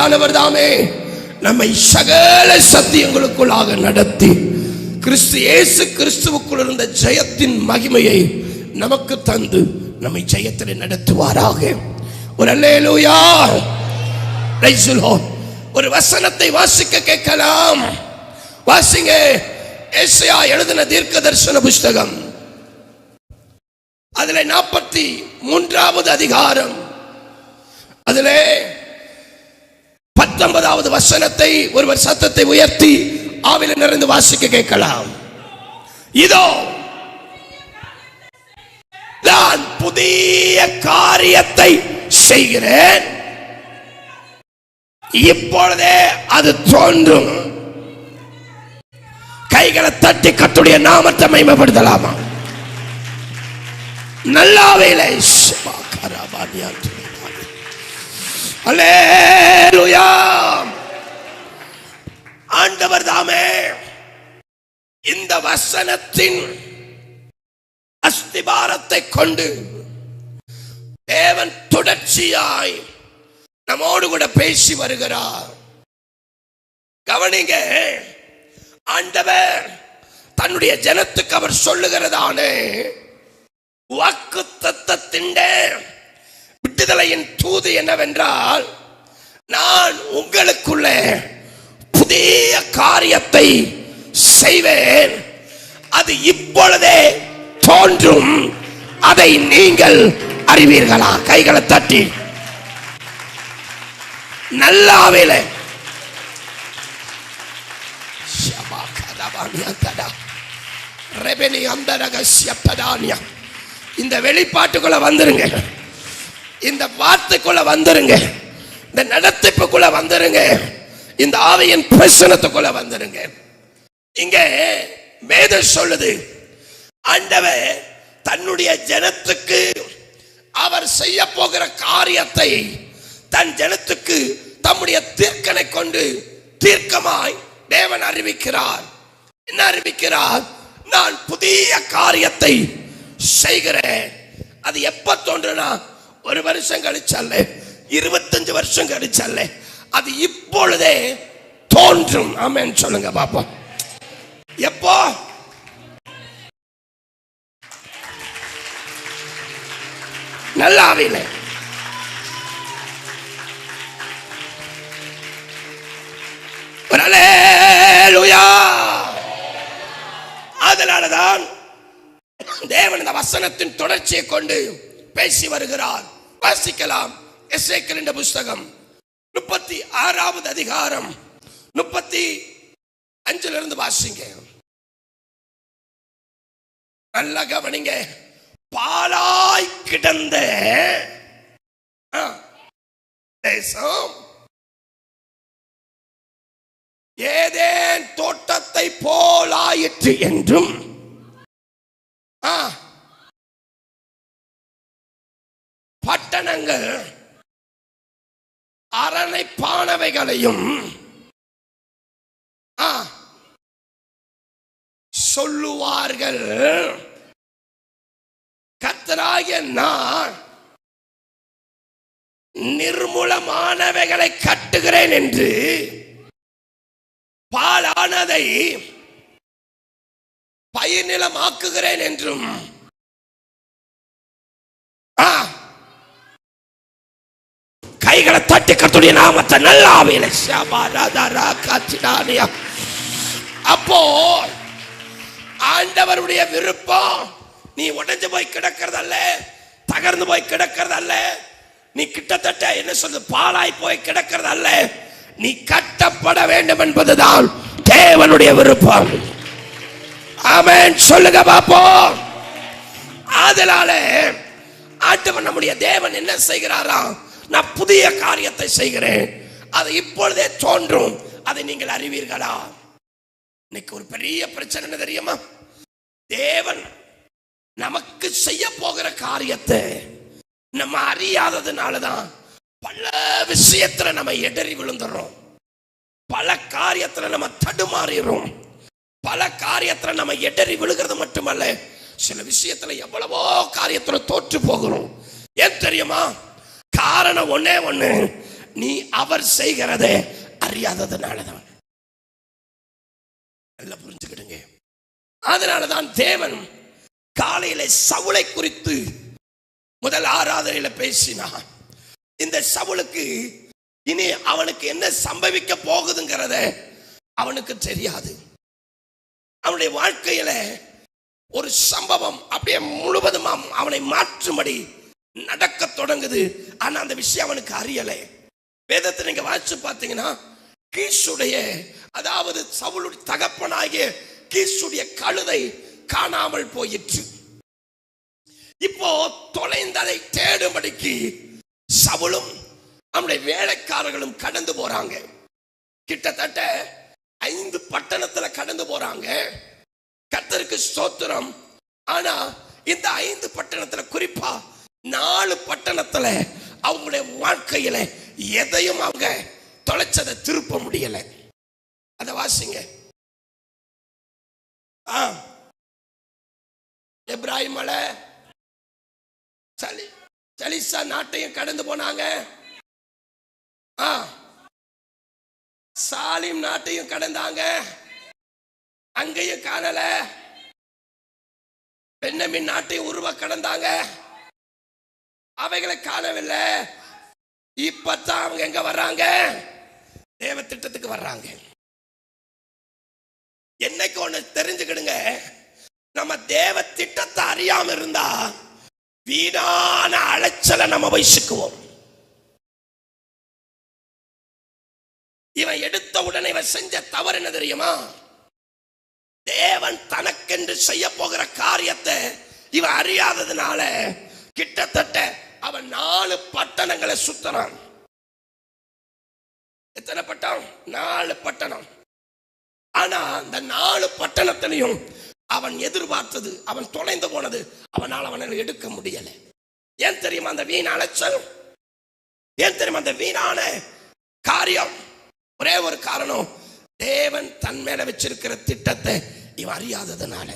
ஆண்டவர் தாமே நம்மை சகல சத்தியங்களுக்குள்ளாக நடத்தி கிறிஸ்து இயேசு கிறிஸ்துவுக்குள் இருந்த ஜெயத்தின் மகிமையை நமக்கு தந்து நம்மை ஜெயத்திலே நடத்துவாராக. ஒரு அல்லேலூயா. Praise the Lord. ஒரு வசனத்தை வாசிக்க கேட்கலாம். வாசிங்க. ஏசாயா எழுதின தீர்க்கதரிசன புத்தகம், அதிலே 43வது அதிகாரம், அதிலே 19வது வசனத்தை ஒருவர் சத்தத்தை உயர்த்தி ஆவியிலே நிறைந்து வாசிக்க கேட்கலாம். இதோ நான் புதிய காரியத்தை செய்கிறேன், இப்பொழுதே அது தோன்றும். கைகளை தட்டி கர்த்தருடைய நாமத்தை மகிமைப்படுத்தலாமா? நல்லாவேலை. அல்லேலூயா. ஆண்டவர் தாமே இந்த வசனத்தின் அஸ்திபாரத்தை கொண்டு தேவன் தொடர்ச்சியாய் நம்மோடு கூட பேசி வருகிறார். கவனிங்க. ஆண்டவர் தன்னுடைய ஜனத்துக்கு அவர் சொல்லுகிறதானே வாக்குத்தத்தத்தின் விடுதலையின் தூது என்னவென்றால், நான் உங்களுக்குள்ளே புதிய காரியத்தை செய்வேன், அது இப்பொழுதே தோன்றும், அதை நீங்கள் அறிவீர்களா? கைகளை தட்டி நல்லாவேலை. இந்த வெளிப்பாட்டுக்குள்ள வந்துருங்க, இந்த வார்த்தைக்குள்ள வந்துருங்க, இந்த நடத்திப்புக்குள்ள வந்துருங்க, இந்த ஆவியின் பிரசனத்துக்குள்ள வந்துருங்க. இங்க வேதம் சொல்லுது, ஆண்டவர் தன்னுடைய ஜனத்துக்கு அவர் செய்ய போகிற காரியத்தை தன் ஜனத்துக்கு தம்முடைய தீர்க்கனை கொண்டு தீர்க்கமாய் தேவன் அறிவிக்கிறார். என்ன அறிவிக்கிறார்? நான் புதிய காரியத்தை செய்கிறேன். அது எப்ப தோன்றுனா, 1 வருஷம் கழிச்சல்ல, 25 வருஷம் கழிச்சல்ல, அது இப்பொழுதே தோன்றும். ஆமென் சொல்லுங்க பாப்போம். எப்போ? நல்லாவில்லை. அல்லேலூயா. அதனாலதான் தேவன் இந்த வசனத்தின் தொடர்ச்சியை கொண்டு பேசி வருகிறார். வாசிக்கலாம். எசேக்கியேலின் புத்தகம் 36வது அதிகாரம் 35 இருந்து வாசிங்க. நல்ல கவனிங்க. பாழாய் கிடந்த தேசம் ஏதேன் தோட்டத்தை போலாயிற்று என்றும், பட்டணங்கள் அரணைப்பானவைகளையும் சொல்லுவார்கள். கர்த்தராகிய நான் நிர்மூலமானவைகளை கட்டுகிறேன் என்று, பாலானதை பயிர்நிலமாக்குகிறேன் என்றும், கைகளை தட்டி கர்த்தருடைய நாமத்தை நல்லாவேலை. அப்போ ஆண்டவருடைய விருப்பம் நீ உடைஞ்சு போய் கிடக்கிறதல்ல, தகர்ந்து போய் கிடக்கிறதல்ல, நீ கிட்டத்தட்ட என்ன சொல்றது பாலாய் போய் கிடக்கிறதல்ல, நீ கட்டப்பட வேண்டும் என்பதுதான் தேவனுடைய விருப்பம். ஆமென் சொல்லுங்க பாப்போம். அதனால ஆண்டவர் நம்முடைய தேவன் என்ன செய்கிறாராம்? நான் புதிய காரியத்தை செய்கிறேன், அது இப்பொழுதே தோன்றும், அதை நீங்கள் அறிவீர்களா? இன்னைக்கு ஒரு பெரிய பிரச்சனை என்ன தெரியுமா? தேவன் நமக்கு செய்ய போகிற காரியத்தை நம்ம அறியாததுனாலதான் பல விஷயத்துல நம்ம இடறி விழுந்துறோம், பல காரியத்துல நம்ம தடுமாறுறோம், பல காரியத்துல நம்ம இடறி விழுகிறது மட்டுமல்ல, சில விஷயத்துல எவ்வளவோ காரியத்துல தோற்று போகிறோம். ஏன் தெரியுமா? காரணம் ஒண்ணே ஒண்ணு, நீ அவர் செய்கிறதை அறியாததுனாலதான். நல்லா புரிஞ்சுக்கிடுங்க. அதனாலதான் தேவன் காலையில சவுலை குறித்து முதல் ஆராதனையில பேசினான். இந்த சவுலுக்கு இனி அவனுக்கு என்ன சம்பவிக்க போகுதுங்கிறத அவனுக்கு தெரியாது. அவனுடைய வாழ்க்கையில ஒரு சம்பவம் அப்படியே முழுவதும் அவனை மாற்றும்படி நடக்க தொடங்குது. ஆனா அந்த விஷயம் அவனுக்கு அறியலை. வேதத்தை நீங்க வாசிச்சு பார்த்தீங்கன்னா, கீசுடைய, அதாவது சவுலுடைய தகப்பனாகிய கீசுடைய கழுதை காணாமல் போயிற்று. இப்போ தொலைந்ததை தேடும்படிக்கு சவுலும் அவனுடைய வேலைக்காரர்களும் கடந்து போறாங்க. கிட்டத்தட்ட 5 பட்டணத்துல கடந்து போறாங்க. கர்த்தருக்கு ஸ்தோத்திரம். ஆனா இந்த 5 பட்டணத்துல, குறிப்பா 4 பட்டணத்துல அவங்களுடைய வாழ்க்கையில எதையும் அவங்க தொலைச்சதை திருப்ப முடியல. அத வாசிங்க. எப்ராயிம் மலை, சலிசா நாட்டையும் கடந்து போனாங்க. சாலிம் நாட்டையும் கடந்தாங்க, அங்கேயும் காணல. பென்னமின் நாட்டையும் உருவ கடந்தாங்க, அவைகளை காணவில்லை. இப்பதான் அவங்க எங்க வர்றாங்க? தேவ திட்டத்துக்கு வர்றாங்க. என்னைக்கு ஒண்ணு தெரிஞ்சுக்கிடுங்க, நம்ம தேவ திட்டத்தை அறியாம இருந்தா வீணான அலைச்சலை நம்ம வயசுக்குவோம். இவன் எடுத்த உடனே இவன் செஞ்ச தவறு என்ன தெரியுமா? தேவன் தனக்கென்று செய்ய போகிற காரியத்தை இவன் அறியாததுனால கிட்டத்தட்ட அவன் 4 பட்டணங்களை சுத்தறான். எத்தனை பட்டணம்? 4 பட்டணம். ஆனா அந்த 4 பட்டணத்திலையும் அவன் எதிர்பார்த்தது, அவன் தொலைந்து போனது அவனால் எடுக்க முடியல. ஏன் தெரியுமா அந்த வீண் அலைச்சல்? ஏன் தெரியுமா அந்த வீணான காரியம்? ஒரே ஒரு காரணம், தேவன் தன் மேல வச்சிருக்கிற திட்டத்தை இவன் அறியாததுனால.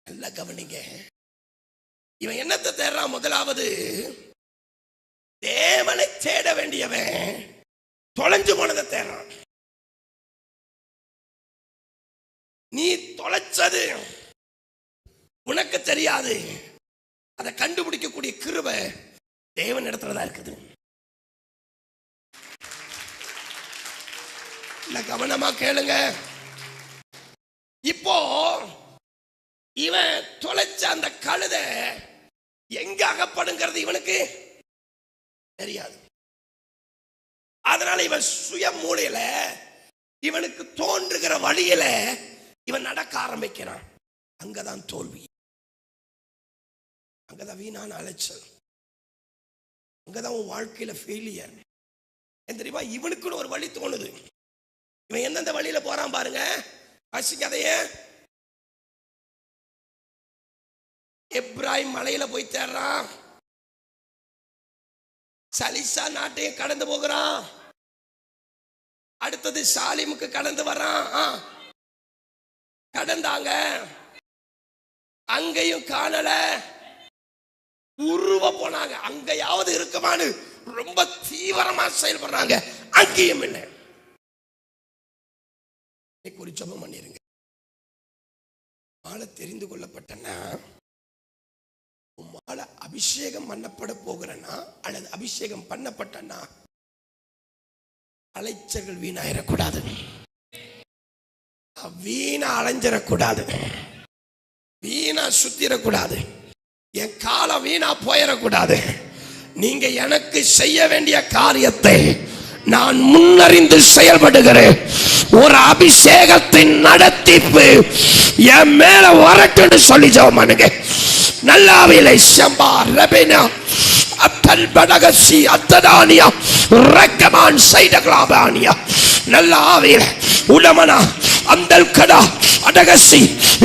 நல்ல கவனிங்க. இவன் என்னத்தை தேடுறான்? முதலாவது, தேவனை தேட வேண்டியவன் தொலைஞ்சு போனதை தேடுறான். நீ தொலைச்சது உனக்கு தெரியாது, அதை கண்டுபிடிக்கக்கூடிய கிருபை தேவன் இடத்துலதான் இருக்குது. கவனமா கேளுங்க. இப்போ இவன் தொலைச்ச அந்த கழுதை எங்க அகப்படுங்கிறது இவனுக்கு தெரியாது. அதனால இவன் சுய மூலையில இவனுக்கு தோன்றுகிற வழியில இவன் நடக்க ஆரம்பிக்கிறான். அங்கதான் தோல்வி, அங்கதான் வீணான அலைச்சல், அங்கதான் உன் வாழ்க்கையில ஃபெயிலியர். தெரியுமா? இவனுக்குன்னு ஒரு வழி தோணுது. இவன் எந்தெந்த வழியில போறான் பாருங்க. வாசிக்காதையே. எப்ராயிம் மலையில போய் தேடுறான், சலிசா நாட்டையும் கடந்து போகிறான், அடுத்தது சாலிமுக்கு கடந்து வர்றான். கடந்தாங்க, அங்கேயும் காணல. உருவ போனாங்க, அங்கயாவது இருக்குமான்னு ரொம்ப தீவிரமா செயல்படுறாங்க, அங்கேயும் இல்லை. குறிச்சபம் பண்ணிருங்க. மாலை தெரிந்து கொள்ளப்பட்டனா, மாலை அபிஷேகம் பண்ணப்பட போகிறனா அல்லது அபிஷேகம் பண்ணப்பட்டனா, அலைச்சல்கள் வீணாயிடக்கூடாது, வீணா அலைஞ்சிடக்கூடாது, வீணா சுத்திடக்கூடாது, என் காலம் வீணா போயிடக்கூடாது. நீங்க எனக்கு செய்ய வேண்டிய காரியத்தை நான் முன்னறிந்து செயல்படுகிறேன். ஒரு அபிஷேகத்தின் நடத்திப்பு என் மேல வரட்டுன்னு சொல்லி ஜெபம் பண்ணுங்க. நல்லாவிலை சம்பா ரபினா அத்தல் படகசி அத்ததானியா ரக்கமான் சைடகலாபானியா நல்லாவிலை உடமனா அந்தல் கடா அடகசி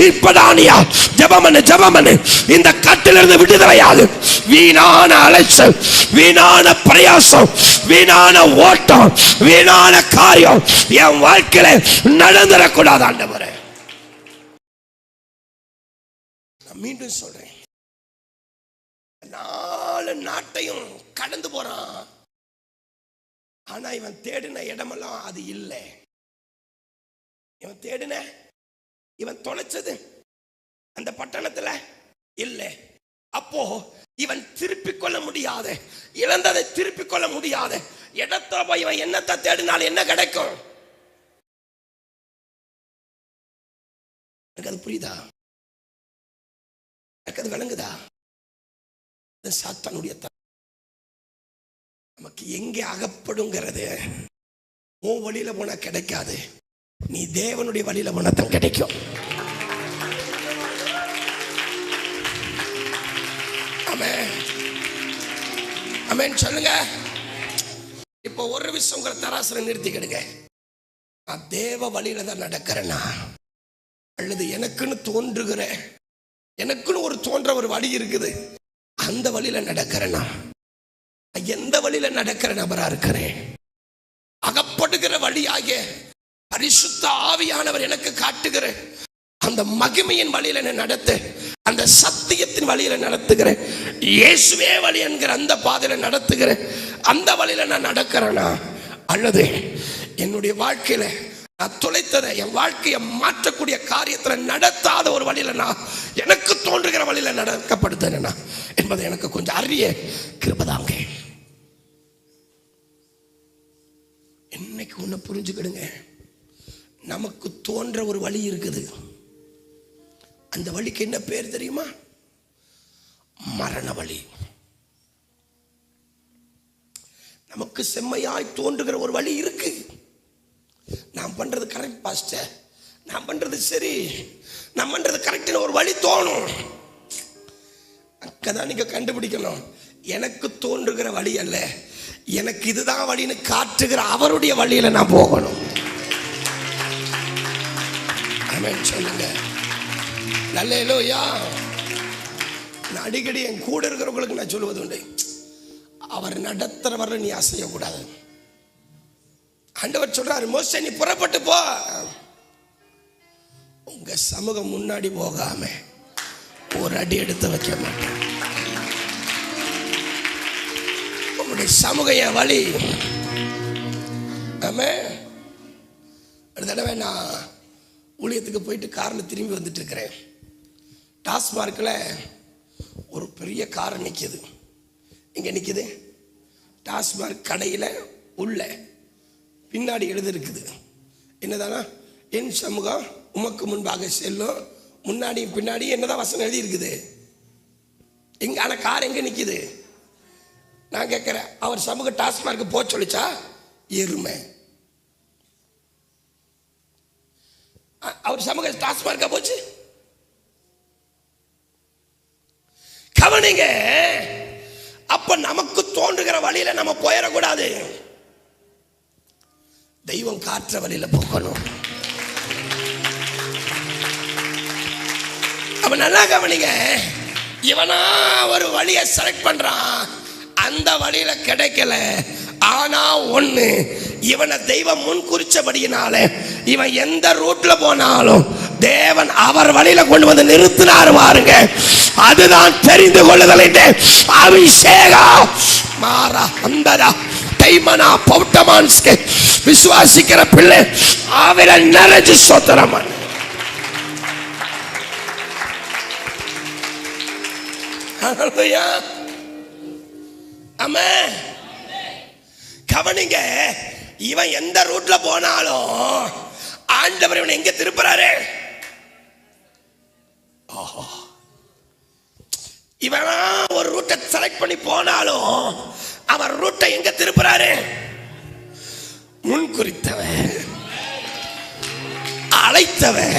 இப்பதானியா ஜெபமனு இந்த கட்டிலிருந்து விடுதலையாது. வீணான அலைச்சல், வீணான பிரயாசம், வீணான ஓட்டம், வீணான காரியம் என் வாழ்க்கையில நடந்துடக்கூடாது ஆண்டவரே. நான் மீண்டும் சொல்றேன், 4 4 நாட்டையும் கடந்து போறான். ஆனா இவன் தேடின இடமெல்லாம் அது இல்லை. இவன் தொலைச்சது அந்த பட்டணத்துல இல்லை. அப்போ இவன் திருப்பிக் கொள்ள முடியாத, இழந்ததை திருப்பிக் கொள்ள முடியாத இடத்துல போய் இவன் என்னத்தை தேடினாலும் என்ன கிடைக்கும்? எனக்கு அது புரியுதா? எனக்கு அது விளங்குதா? சாத்தானுடைய நமக்கு எங்கே அகப்படுங்கிறது உன் வழியில போனா கிடைக்காது. நீ தேவனுடைய வழியில போனா தான் கிடைக்கும். ஆமென், ஆமென் சொல்லுங்க. இப்போ ஒரு விஷயம் உங்களை தராசுல நிறுத்திக்கிடுங்க. நான் தேவ வழியில தான் நடக்கிறேன்னா, அல்லது எனக்குன்னு தோன்றுகிற, எனக்குன்னு ஒரு தோன்ற ஒரு வழி இருக்குது, அந்த வழியில நடக்கிறேன்னா, எந்த வழியில நடக்கிற நபரா இருக்கிறேன்? அகப்படுகிற வழியாக பரிசுத்த ஆவியானவர் எனக்கு காட்டுகிற அந்த மகிமையின் வழியில நடத்து, அந்த சத்தியத்தின் வழியில நடத்துகிற, இயேசுவே வழி என்கிற அந்த பாதையில நடத்துகிற அந்த வழியில நான் நடக்கிறேனா, அல்லது என்னுடைய வாழ்க்கையில நான் தொலைத்ததை, என் வாழ்க்கையை மாற்றக்கூடிய காரியத்தில் நடத்தாத ஒரு வழியில நான் எனக்கு தோன்றுகிற வழியில நடக்கப்படுத்தேனா என்பதை எனக்கு கொஞ்சம் அறிய கிருபதாங்க. இன்னைக்கு ஒண்ணு புரிஞ்சுக்கிடுங்க. நமக்கு தோன்ற ஒரு வழி இருக்குது. அந்த வழிக்கு என்ன பேர் தெரியுமா? மரண வழி. நமக்கு செம்மையாய் தோன்றுகிற ஒரு வழி இருக்கு. நான் பண்றது கரெக்ட் பாஸ்டர், நான் பண்றது சரி, நான் பண்றது கரெக்ட்னு ஒரு வழி தோணும். அங்கதான் நீங்க கண்டுபிடிக்கணும். எனக்கு தோன்றுகிற வழி அல்ல, எனக்கு இதுதான் வழின்னு காட்டுகிற அவருடைய வழியில நான் போகணும். ஆமென் சொல்லுங்க. அல்லேலூயா. நான் அடிக்கடி என் கூட இருக்கிறவங்களுக்கு நான் சொல்லுவது உண்டு, அவர் நடத்துறவரை நீ அசையக்கூடாது. ஆண்டவர் சொல்றாரு, மோசே நீ புறப்பட்டு போ. உங்க சமூகம் முன்னாடி போகாம ஒரு அடி எடுத்து வைக்க மாட்டேன். உங்களுடைய சமூக என் வழி. ஆமென். ஒரு தடவை நான் ஊழியத்துக்கு போயிட்டு காரில் திரும்பி வந்துட்டு இருக்கிறேன். டாஸ்மார்க்கில் ஒரு பெரிய கார் நிற்கிது. இங்கே நிற்கிது டாஸ்மார்க் கடையில் உள்ள பின்னாடி எழுதிருக்குது என்னதானா, என் சமூகம் உமக்கு முன்பாக செல்லும். முன்னாடியும் பின்னாடி என்னதான் வசனம் எழுதி இருக்குது. எங்க ஆனா கார் எங்க நிக்குது? நான் கேட்கிறேன், அவர் சமூக டாஸ்மார்க்கு போக சொல்லிச்சா? எருமை. அவர் சமூக டாஸ்மார்க்கா போச்சு? கவனிங்க. அப்ப நமக்கு தோன்றுகிற வழியில நம்ம போயிடக்கூடாது. தெய்வம் காற்ற வழியில போகணும். அவன் நல்லா கவனிங்க. இவனா ஒரு வழியை செலக்ட் பண்றான், அந்த வழியில கிடைக்கல. ஆனா ஒண்ணு, இவனை தெய்வம் முன்குறிச்சபடியினால இவன் எந்த ரூட்ல போனாலும் தேவன் அவர் வழியில கொண்டு வந்து நிறுத்தினாரு பாருங்க. அதுதான் தெரிந்து கொள்ளுதல். அபிஷேகா மாறா அந்தரா தைமனா பௌட்டமான்ஸ்கே விசுவாசிக்கிற பிள்ளை ஆவில நிறைஞ்சு சோத்திரம். ஆமென். கவனிங்க. இவன் எந்த ரூட்ல போனாலும் ஆண்டவர் இவனை எங்க திருப்புறாரு? இவன் ஒரு ரூட்டை செலக்ட் பண்ணி போனாலும் அவன் ரூட்டை எங்க திருப்புறாரு? முன்குறித்தவன், அழைத்தவன்,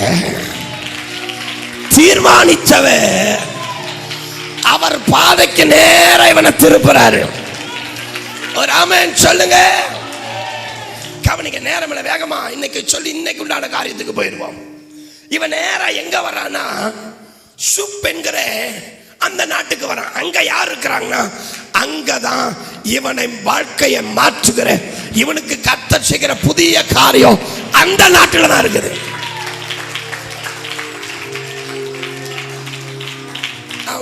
தீர்மானித்தவன் அவர் பாதைக்கு நேர இவனை திருப்புறாரு. ஒரு ஆமென் சொல்லுங்க. கவனிக்க. நேரம் இல்ல, வேகமா இன்னைக்கு சொல்லி இன்னைக்கு உண்டான காரியத்துக்கு போயிடுவோம். இவன் நேரா எங்க வரானா, சுப் என்கிற அந்த நாட்டுக்கு வரான். அங்க யார் இருக்கிறாங்கன்னா, அங்கதான் இவனை வாழ்க்கையை மாற்றுகிற, இவனுக்கு கர்த்தர் செய்கிற புதிய காரியம் அந்த நாட்டில் தான் இருக்குது.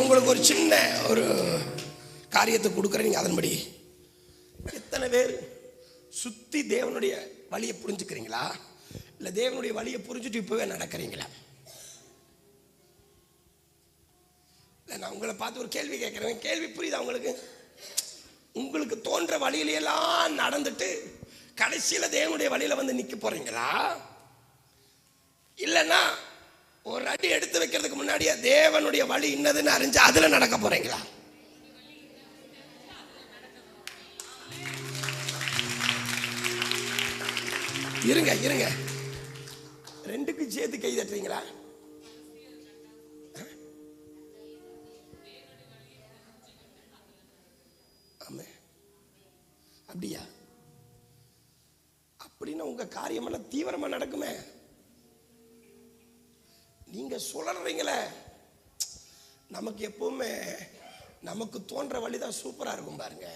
உங்களுக்கு ஒரு சின்ன ஒரு காரியத்தை கொடுக்குறேன், நீங்க அதன்படி. எத்தனை பேர் சுத்தி தேவனுடைய வழியை புரிஞ்சுக்கிறீங்களா, இல்ல தேவனுடைய வழியை புரிஞ்சுட்டு இப்பவே நடக்கிறீங்களா? இல்ல நான் உங்களை பார்த்து ஒரு கேள்வி கேட்கிறேன், கேள்வி புரியுதா உங்களுக்கு? உங்களுக்கு தோன்ற வழியிலெல்லாம் நடந்துட்டு கடைசியில தேவனுடைய வழியில வந்து நிக்க போறீங்களா, இல்லைன்னா ஒரு அடி எடுத்து வைக்கிறதுக்கு முன்னாடியே தேவனுடைய வழி இன்னதுன்னு அறிஞ்சு அதுல நடக்க போறீங்களா? இருங்க இருங்க, ரெண்டுக்கும் சேர்த்து கை தட்டுறீங்களா? ஆமே, அப்படியா? அப்படின்னா உங்க காரியமெல்லாம் தீவிரமா நடக்குமே. நீங்க சொல்றீங்களே, நமக்கு எப்பவுமே நமக்கு தோன்ற வழிதான் சூப்பரா இருக்கும் பாருங்க.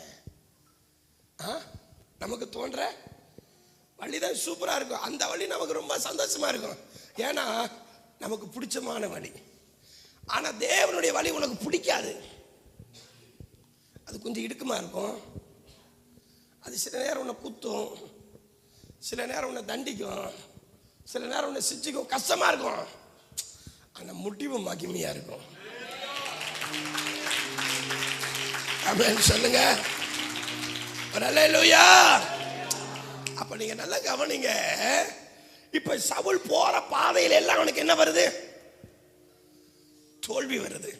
நமக்கு தோன்ற வழிதான் சூப்பரா இருக்கும், அந்த வழி நமக்கு ரொம்ப சந்தோஷமா இருக்கும். ஏன்னா நமக்கு பிடிச்சமான வழி. ஆனா தேவனுடைய வழி உனக்கு பிடிக்காது, அது கொஞ்சம் இடுக்கமா இருக்கும், அது சில நேரம் உன்னை குத்தும், சில நேரம் உன்னை தண்டிக்கும், சில நேரம் உன்னை சிச்சிக்கும், கஷ்டமா இருக்கும். ஆனா முடிவு மகிமையா இருக்கும். ஆமென் சொல்லுங்க. அல்லேலூயா. அப்ப நீங்க நல்லா கவனிங்க. இப்ப சவுல் போற பாதையில எல்லாம் அவனுக்கு என்ன வருது? தோல்வி வருது.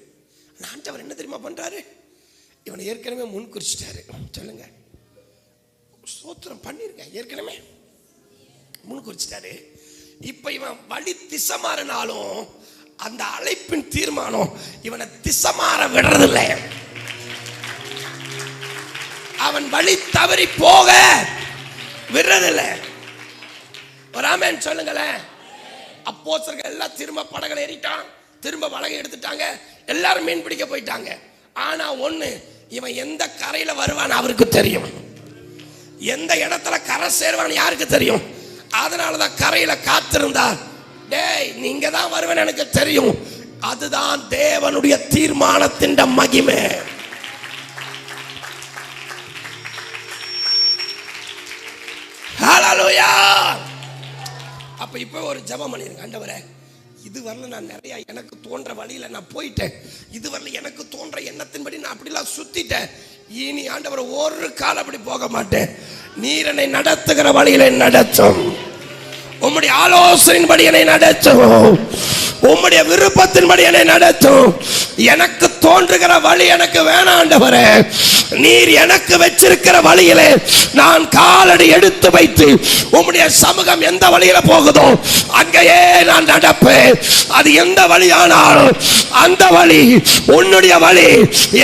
ஆண்டவர் என்ன தெரியுமா பண்றாரு? இவனை ஏற்கனவே முன் குறிச்சிட்டாரு. சொல்லுங்க, ஸ்தோத்திரம் பண்ணிருக்கேன், ஏற்கனவே முன் குறிச்சிட்டாரு. இப்ப இவன் வழி திசை மாறினாலும் அந்த அழைப்பின் தீர்மானம் இவனை திசை மாற விடுறதில்லை. அவன் வழி தவறி போக விடுறதில்லை. ஒரு ஆமென் சொல்லுங்களேன். அப்போஸ்தலர்கள் எல்லாம் திரும்ப படகுல ஏறிட்டான், திரும்ப படகை எடுத்துட்டாங்க, எல்லாரும் மீன் பிடிக்க போயிட்டாங்க. ஆனா ஒண்ணு, இவன் எந்த கரையில வருவான் அவருக்கு தெரியும், எந்த இடத்துல கரை சேருவான் யாருக்கு தெரியும். அதனாலதான் கரையில காத்திருந்தார். டேய் நீங்க தான் வருவேன் எனக்கு தெரியும். அதுதான் தேவனுடைய தீர்மானத்தின் மகிமை. ஹல்லேலூயா. அப்ப இப்ப ஒரு ஜெபம் பண்ணிருங்க. ஆண்டவரே, இதுவரை நான் நிறைய எனக்கு தோன்ற வழியில நான் போயிட்டேன், இதுவரை எனக்கு தோன்ற எண்ணத்தின்படி நான் அப்படிலாம் சுத்திட்டேன். இனி ஆண்டவர் ஒரு காலம் அப்படி போக மாட்டேன். நீர் என்னை நடத்துகிற வழியில நடத்தும், உம்முடைய ஆலோசனையின்படி என்னை நடத்தும், உம்முடைய விருப்பத்தின்படி என்னை நடத்தும். எனக்கு தோன்றுகிற வழி எனக்கு வேணாம் ஆண்டவரே. நீர் எனக்கு வச்சிருக்கிற வழியிலே நான் காலடி எடுத்து வைத்து உம்முடைய சமூகம் எந்த வழியில போகுதோ அங்கேயே நான் நடப்பேன். அது எந்த வழியானாலும் அந்த வழி உன்னுடைய வழி,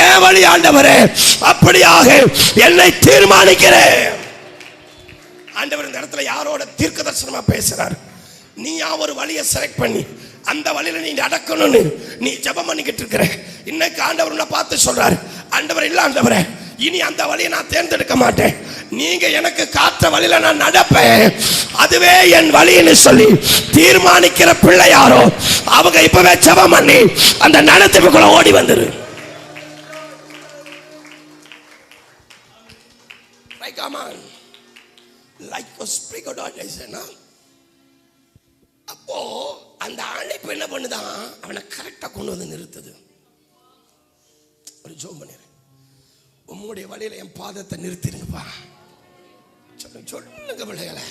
என் வழி ஆண்டவரே. அப்படியாக என்னை தீர்மானிக்கிறேன். ஆண்டவர் இந்த இடத்துல யாரோட தீர்க்க தரிசனமா பேசுறார். நீ ஒரு வழியை செலக்ட் பண்ணி அந்த வழியில நீ நடக்கணும்னு நீ ஜெபம் பண்ணிக்கிட்டு இருக்கிற. இன்னைக்கு ஆண்டவர் உன்னை பார்த்து சொல்றாரு, ஆண்டவர் இல்ல ஆண்டவரே, இனி அந்த வழியை நான் தேர்ந்தெடுக்க மாட்டேன், நீங்க எனக்கு காத்த வழியில நான் நடப்பேன், அதுவே என் வழின்னு சொல்லி தீர்மானிக்கிற பிள்ளை யாரோ அவங்க இப்பவே ஜெபம் பண்ணி அந்த நடத்திப்புக்குள்ள ஓடி வந்துரு. அப்போ அந்த அழைப்பு என்ன பண்ணுதான், அவனை கரெக்டா கொண்டு வந்து நிறுத்துது. ஒரு ஜெபம் பண்ணிரு. உம்முடைய வழியில என் பாதத்தை நிறுத்திருங்கப்பா. சொல்லுங்க பிள்ளைகளை,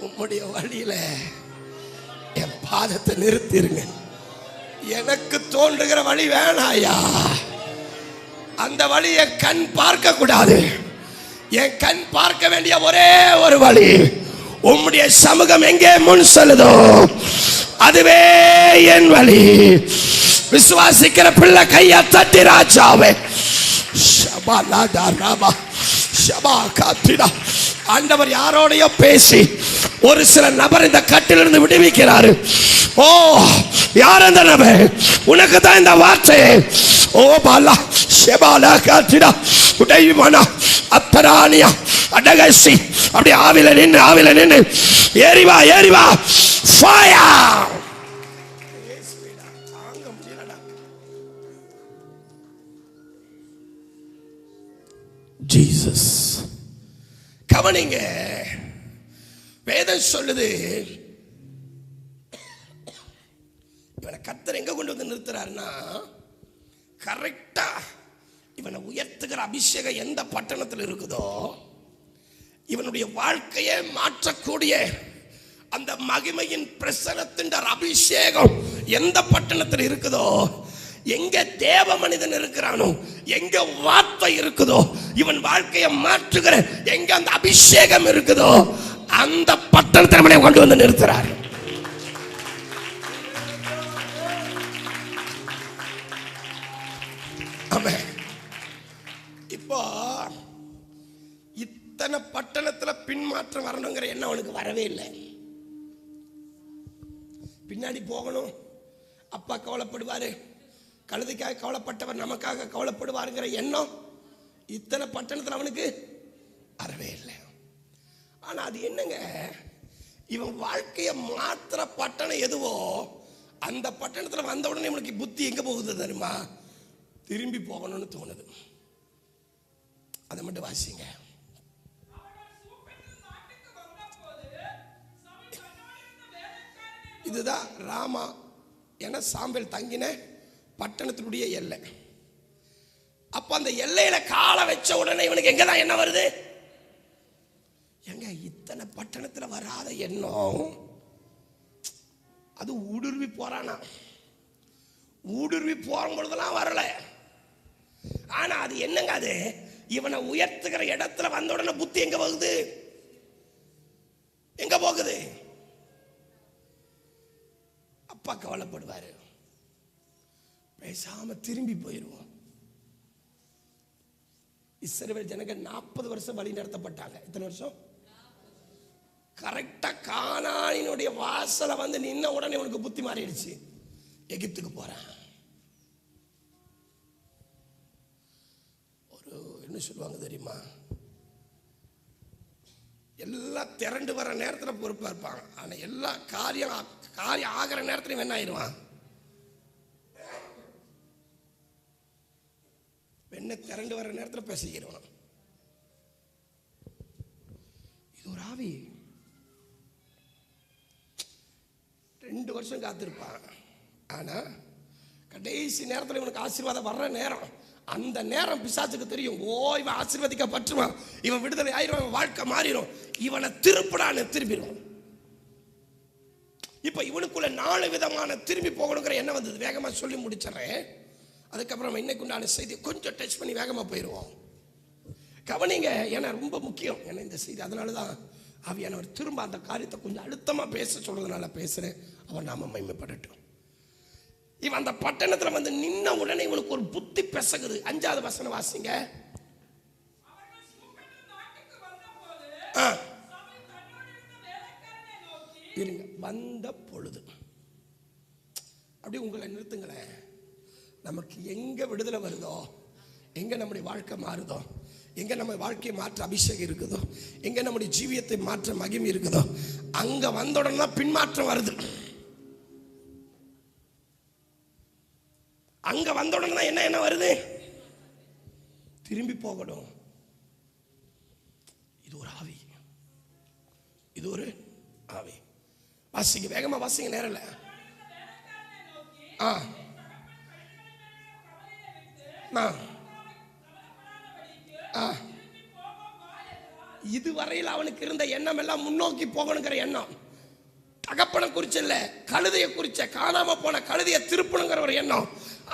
உம்முடைய வழியில என் பாதத்தை நிறுத்திருங்க. எனக்கு தோன்றுகிற வழி வேணாயா, அந்த வழியை கண் பார்க்க கூடாது. என் கண் பார்க்க வேண்டிய ஒரே ஒரு வழி, உம்முடைய சமூகம் எங்கே முன் செல்லுதோ அதுவே என் வழி. விசுவாசிக்கிற பிள்ளை கையை தட்டி ராஜாவே. ஆண்டவர் யாரோடையோ பேசி ஒரு சில நபர் இந்த கட்டிலிருந்து விடுவிக்கிறாரு. ஓ, யார் அந்த நபர்? உனக்கு தான் இந்த வார்த்தை. ஓ பாலா ஷெபாலா காத்திடா உடையுமானா அத்தரானியா அடகசி. அப்படி ஆவில நின்னு ஏறிவா ஏறிவா ஃபயர். தாங்க முடியலடா. ஜீசஸ். கவனிங்க, வேதம் சொல்லுது இவனை கர்த்தர் எங்க கொண்டு வந்து நிறுத்துறாருன்னா, கரெக்டா இவனை உயர்த்துகிற அபிஷேகம் எந்த பட்டணத்தில் இருக்குதோ, இவனுடைய வாழ்க்கையை மாற்றக்கூடிய அந்த மகிமையின் பிரசனத்தின் அபிஷேகம் எந்த பட்டணத்தில் இருக்குதோ, எங்க தேவ மனிதன் இருக்கிறானோ, எங்க வார்த்தை இருக்குதோ, இவன் வாழ்க்கையை மாற்றுகிற எங்க அந்த அபிஷேகம் இருக்குதோ, அந்த பட்டணத்தை கொண்டு வந்து நிறுத்துறார். இப்போ இத்தனை பட்டணத்துல பின்மாற்றம் வரணுங்கிற எண்ணம் அவனுக்கு வரவே இல்லை. பின்னாடி போகணும், அப்பா கவலைப்படுவாரு, கழுதைக்காக கவலைப்பட்டவர் நமக்காக கவலைப்படுவாருங்கிற எண்ணம் இத்தனை பட்டணத்தில் அவனுக்கு வரவே இல்லை. ஆனா அது என்னங்க, இவன் வாழ்க்கையை மாத்திர பட்டணம் எதுவோ அந்த பட்டணத்தில் வந்த உடனே இவனுக்கு புத்தி எங்க போகுது தெரியுமா? திரும்பி போகணும்னு தோணுது. அதை மட்டும் வாசிங்க. இதுதான் ராமா என சாம்பல் தங்கின பட்டணத்தினுடைய எல்லை. அப்ப அந்த எல்லையில காலை வச்ச உடனே இவனுக்கு எங்கதான் என்ன வருது? எங்க இத்தனை பட்டணத்துல வராத எண்ணம், அது ஊடுருவி போறானா? ஊடுருவி போகும் பொழுதெல்லாம் வரல. ஆனா அது என்னங்க, அது இவனை உயர்த்துகிற இடத்துல வந்த உடனே புத்தி எங்க போகுது? எங்க போகுது? அப்பா கவலைப்படுவாரு, பேசாம திரும்பி போயிருவோம். இஸ்ரவேல் ஜனங்கள் 40 வருஷம் வழி நடத்தப்பட்டாங்க. எத்தனை வருஷம்? கரெக்டா கானானினுடைய வாசலை வந்து நின்ன உடனே உனக்கு புத்தி மாறிடுச்சு, எகிப்துக்கு போறேன். ஒரு என்ன சொல்லுவாங்க தெரியுமா, எல்லாம் திரண்டு வர நேரத்தில் பொறுப்பா இருப்பாங்க. ஆனா எல்லா காரியம் ஆகிற நேரத்துல என்ன ஆயிடுவான்? வெண்ண திரண்டு வர நேரத்தில் பேசிக்கிறவன். இது ஒரு ஆவி. 2 வருஷம் காத்திருப்பான். ஆனா கடைசி நேரத்தில் இவனுக்கு ஆசீர்வாதம் வர்ற நேரம், அந்த நேரம் பிசாசுக்கு தெரியும். ஓ, இவன் ஆசீர்வதிக்கப்பட்டுருவான், இவன் விடுதலை ஆயிரும், இவன் வாழ்க்கை மாறிடும், இவனை திருப்பிடான்னு திரும்பிடுவான். இப்ப இவனுக்குள்ள 4 விதமான திரும்பி போகணுங்கிற எண்ணம் வந்தது. வேகமா சொல்லி முடிச்சிடறேன், அதுக்கப்புறம் இன்னைக்கு உண்டான செய்தி கொஞ்சம் டச் பண்ணி வேகமா போயிடுவோம். கவனிங்க, ஏன்னா ரொம்ப முக்கியம் ஏன்னா இந்த செய்தி. அதனாலதான் ஆவியானவர் திரும்ப அந்த காரியத்தை கொஞ்சம் அழுத்தமா பேச சொல்றதுனால பேசுறேன். அவன் நாம மகிமைப்படட்டும். இவன் அந்த பட்டணத்துல வந்து நின்ன உடனே இவனுக்கு ஒரு புத்தி பெசகுது. 5வது வசனம் வாசிங்க. இருங்க, வந்த பொழுது அப்படி உங்களை நிறுத்துங்களேன். நமக்கு எங்க விடுதலை வருதோ, எங்க நம்முடைய வாழ்க்கை மாறுதோ, எங்க நம்ம வாழ்க்கையை மாற்ற அபிஷேகம் இருக்குதோ, எங்க நம்முடைய ஜீவியத்தை மாற்ற மகிமை இருக்குதோ, அங்க வந்த உடனே பின்மாற்றம் வருது. அங்க வந்த உடனே என்ன வருது? திரும்பி போகணும். இது ஒரு ஆவி, இது ஒரு ஆவி. வாசிங்க, வேகமா வாசிங்க, நேரம் இல்ல. இதுவரையில் அவனுக்கு இருந்த எண்ணம் எல்லாம் முன்னோக்கி போகணுங்கிற எண்ணம். தகப்பனை குறிச்ச இல்ல, கழுதையை குறிச்ச, காணாம போன கழுதையை திருப்பணுங்கிற ஒரு எண்ணம்.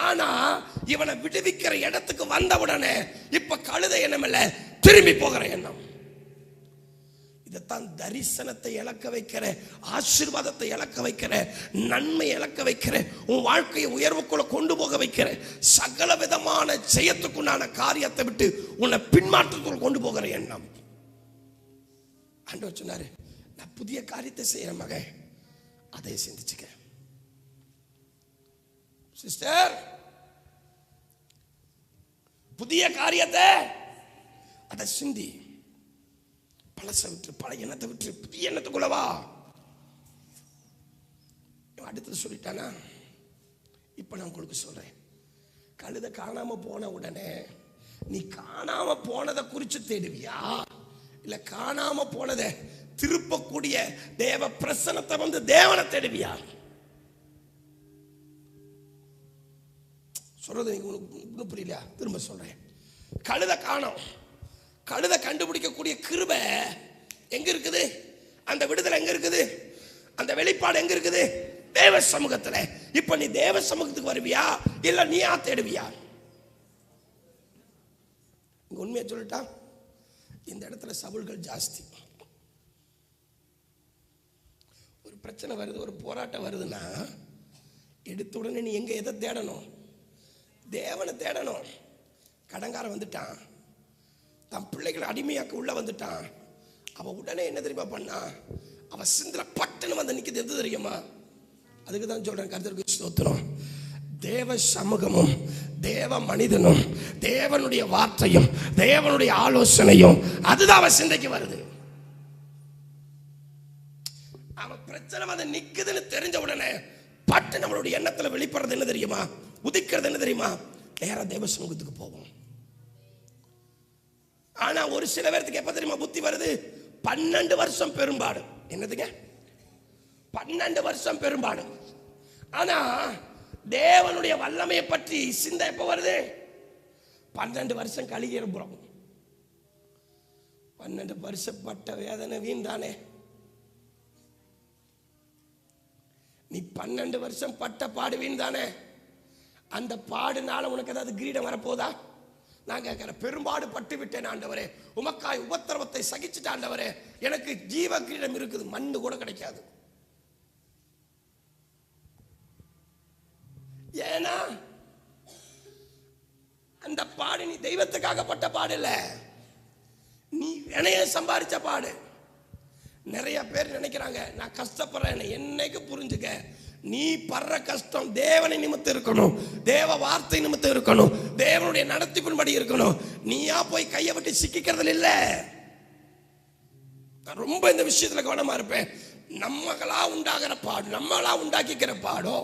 ஆனா இவனை விடுவிக்கிற இடத்துக்கு வந்த உடனே இப்ப கழுதை எண்ணம் இல்ல, திரும்பி போகிற எண்ணம். இதைத்தான் தரிசனத்தை இழக்க வைக்கிற, ஆசீர்வாதத்தை இழக்க வைக்கிற, நன்மை இழக்க வைக்கிற, உன் வாழ்க்கையை உயர்வுக்குள்ள கொண்டு போக வைக்கிற, சகல விதமான ஜெயத்துக்குண்டான காரியத்தை விட்டு உன்னை பின்மாற்றத்துக்குள் கொண்டு போகிற எண்ணம். ஆண்டவர் சொன்னாரு, நான் புதிய காரியத்தை செய்யற மகன், அதை சிந்திச்சுக்க. சிஸ்டர், புதிய காரியத்தை அதை சிந்தி. பழச விட்டு, பழைய எண்ணத்தை விட்டு புதிய எண்ணத்துக்குள்ளவா. அடுத்தது சொல்லிட்டானா? இப்ப நான் உங்களுக்கு சொல்றேன். கழுதை காணாம போன உடனே நீ காணாம போனதை குறித்து தேடுவியா, இல்ல காணாம போனதை திருப்பக்கூடிய தேவ பிரசன்னத்தை வந்து தேவனை தேடுவியா? சொல்றது நீங்க புரியலையா? திரும்ப சொல்றேன். கழுதை காணோம், கழுதை கண்டுபிடிக்கக்கூடிய கிருபை எங்க இருக்குது? அந்த விடுதலை எங்க இருக்குது? அந்த வெளிப்பாடு எங்க இருக்குது? தேவ சமூகத்துல. இப்ப நீ தேவ சமூகத்துக்கு வருவியா, இல்ல நீயா தேடுவியா? உண்மையை சொல்லிட்டா, இந்த இடத்துல சவுல்கள் ஜாஸ்தி. ஒரு பிரச்சனை வருது, ஒரு போராட்டம் வருதுன்னா எடுத்த உடனே நீ எங்க எதை தேடணும்? தேவனை தேடணும். கடங்காரன் வந்துட்டான், தன் பிள்ளைகளை அடிமையாக்க உள்ள வந்துட்டான். அவன் உடனே என்ன தெரியுமா பண்ணா? அவன் சிந்தில பட்டுன்னு வந்து நிற்கிறது எது தெரியுமா? அதுக்கு தான் சொல்றேன், கர்த்தருக்கு ஸ்தோத்திரம். தேவ சமூகமும் தேவ மனிதனும் தேவனுடைய வார்த்தையும் தேவனுடைய ஆலோசனையும் அதுதான் அவன் சிந்தைக்கு வருது. அவன் பிரச்சனை வந்து நிக்குதுன்னு தெரிஞ்ச உடனே பட்டு நம்மளுடைய எண்ணத்துல வெளிப்படுறது என்ன தெரியுமா? உதிக்கிறது என்ன தெரியுமா? நேரா தேவ சமூகத்துக்கு போவோம். ஆனா ஒரு சில பேருக்கு எப்ப தெரியுமா புத்தி வருது? 12 வருஷம் பெரும்பாடு. என்னதுங்க? 12 வருஷம் பெரும்பாடு. ஆனா தேவனுடைய வல்லமையை பற்றி சிந்தை எப்ப வருது? 12 வருஷம் கழிகிறோம். 12 வருஷம் பட்ட வேதனை வீண் தானே. நீ 12 வருஷம் பட்ட பாடு வீண் தானே. அந்த பாடுனால உனக்கு ஏதாவது கிரீடம் வரப்போதா? நான் கேட்கிறேன், பெரும்பாடு பட்டு விட்டேன் ஆண்டவரே, உமக்காய் உபத்திரவத்தை சகிச்சுட்டு ஆண்டவரே, எனக்கு ஜீவ கிரீடம் இருக்குது, மண்ணு கூட கிடைக்காது. ஏன்னா அந்த பாடு நீ தெய்வத்துக்காக பட்ட பாடு இல்ல, நீ வினைய சம்பாதிச்ச பாடு. நிறைய பேர் நினைக்கிறாங்க நான் கஷ்டப்படுறேன். என்னைக்கு புரிஞ்சுக்க, நீ படுற கஷ்டம் தேவனை நிமித்தம் இருக்கணும், தேவ வார்த்தை நிமித்தம் இருக்கணும், தேவனுடைய நடத்திப்பின்படி இருக்கணும். நீயா போய் கையை விட்டு சிக்கிக்கிறதுல இல்ல. நான் ரொம்ப இந்த விஷயத்துல கவனமா இருப்பேன். நம்மளா உண்டாகிற பாடு, நம்மளா உண்டாக்கிக்கிற பாடோ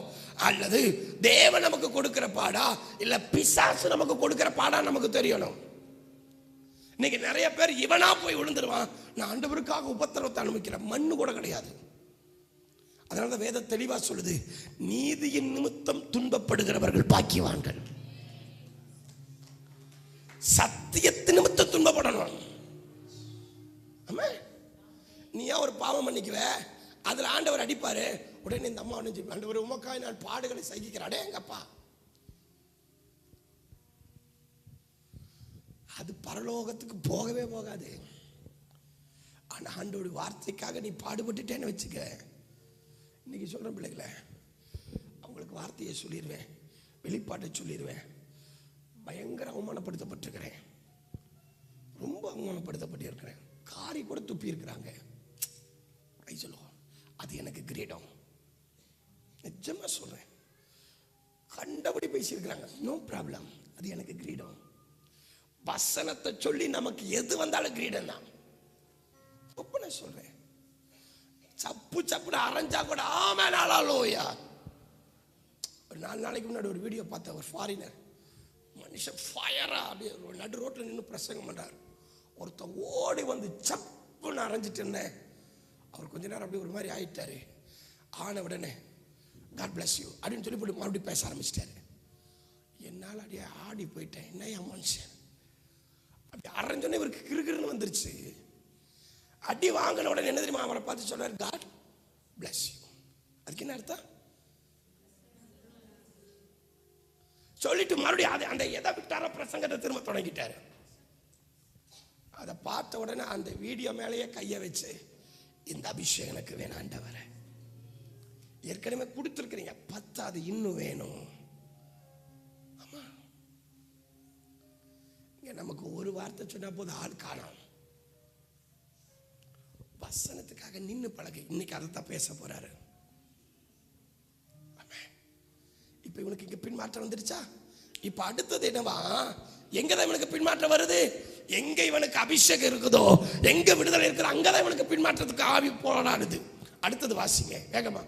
அல்லது தேவன் நமக்கு கொடுக்கிற பாடா இல்ல பிசாசு நமக்கு கொடுக்கிற பாடா நமக்கு தெரியணும். இன்னைக்கு நிறைய பேர் இவனா போய் விழுந்துருவான், நான் ஆண்டவருக்காக உபத்திரவத்தை அனுபவிக்கிறேன், மண்ணு கூட கிடையாது. அதனால வேதம் தெளிவா சொல்லுது, நீதியின் நிமித்தம் துன்பப்படுகிறவர்கள் பாக்கியவான்கள். சத்தியத்தின் நிமித்தம் துன்பப்படணும். ஆமா, நீயா ஒரு பாவம் பண்ணிக்குவ, அதுல ஆண்டவர் அடிப்பாரு, உடனே இந்த அம்மா ஒன்று ஆண்டவர் உமக்காய் நான் பாடுகளை சகிக்கிறாடே எங்கப்பா. அது பரலோகத்துக்கு போகவே போகாது. ஆனா ஆண்டவருடைய வார்த்தைக்காக நீ பாடுபட்டுட்டேன்னு வச்சுக்க. இன்னைக்கு சொல்ற பிள்ளைகளை அவங்களுக்கு வார்த்தையை சொல்லிடுவேன், வெளிப்பாட்டை சொல்லிடுவேன். பயங்கர அவமானப்படுத்தப்பட்டிருக்கிறேன், ரொம்ப அவமானப்படுத்தப்பட்டிருக்கிறேன். காரி கூட துப்பி இருக்கிறாங்க. சொல்லுவோம், அது எனக்கு கிரீடம். நிஜமா சொல்றேன், கண்டபடி பேசியிருக்கிறாங்க, நோ ப்ராப்ளம், அது எனக்கு கிரீடம். வசனத்தை சொல்லி நமக்கு எது வந்தாலும் கிரீடம் தான். ஒப்பனை சொல்றேன், சப்பு சப்புன்னு அரைஞ்சா கூட ஆமே நாளாலோயா. ஒரு 4 நாளைக்கு முன்னாடி ஒரு வீடியோ பார்த்தேன். ஒரு ஃபாரினர் மனுஷன் ஃபயரா அப்படியே நடு ரோட்டில் நின்று பிரசங்கம் பண்றாரு. ஒருத்தன் ஓடி வந்து சப்புன்னு அரைஞ்சிட்டு இருந்தேன். அவர் கொஞ்ச நேரம் அப்படி ஒரு மாதிரி ஆயிட்டாரு. ஆன உடனே காட் பிளஸ் யூ அப்படின்னு சொல்லி போட்டு மறுபடியும் பேச ஆரம்பிச்சிட்டாரு. என்னால் அப்படியே ஆடி போயிட்டேன். என்னையா மனுஷன் அப்படி அரைஞ்சோன்னே இவருக்கு கிறுகிறுன்னு வந்துருச்சு. அடி வாங்கின உடனே என்ன தெரியுமா அவரை பார்த்து சொல்றாரு, காட் பிளஸ் யூ. அதுக்கு என்ன அர்த்தம்? சொல்லிட்டு மறுபடியும் அந்த எதை விட்டார பிரசங்கத்தை திரும்ப தொடங்கிட்டாரு. அதை பார்த்த உடனே அந்த வீடியோ மேலேயே கையை வச்சு, இந்த அபிஷேகம் எனக்கு வேணும் ஆண்டவரே, ஏற்கனவே கொடுத்துருக்கிறீங்க, பத்தாது இன்னும் வேணும். ஆமா, இங்க நமக்கு ஒரு வார்த்தை சொன்னா போது ஆள் காணோம். வசனத்துக்காக நின்று பழகு. இன்னைக்கு அதைத்தான் பேச போறாரு. இப்ப இவனுக்கு இங்க பின்மாற்றம் வந்துருச்சா? இப்ப அடுத்தது என்னவா? எங்கதான் இவனுக்கு பின்மாற்றம் வருது? எங்க இவனுக்கு அபிஷேகம் இருக்குதோ, எங்க விடுதலை இருக்குதோ, அங்கதான் இவனுக்கு பின்மாற்றத்துக்கு ஆவி போராடுது. அடுத்தது வாசிங்க வேகமா.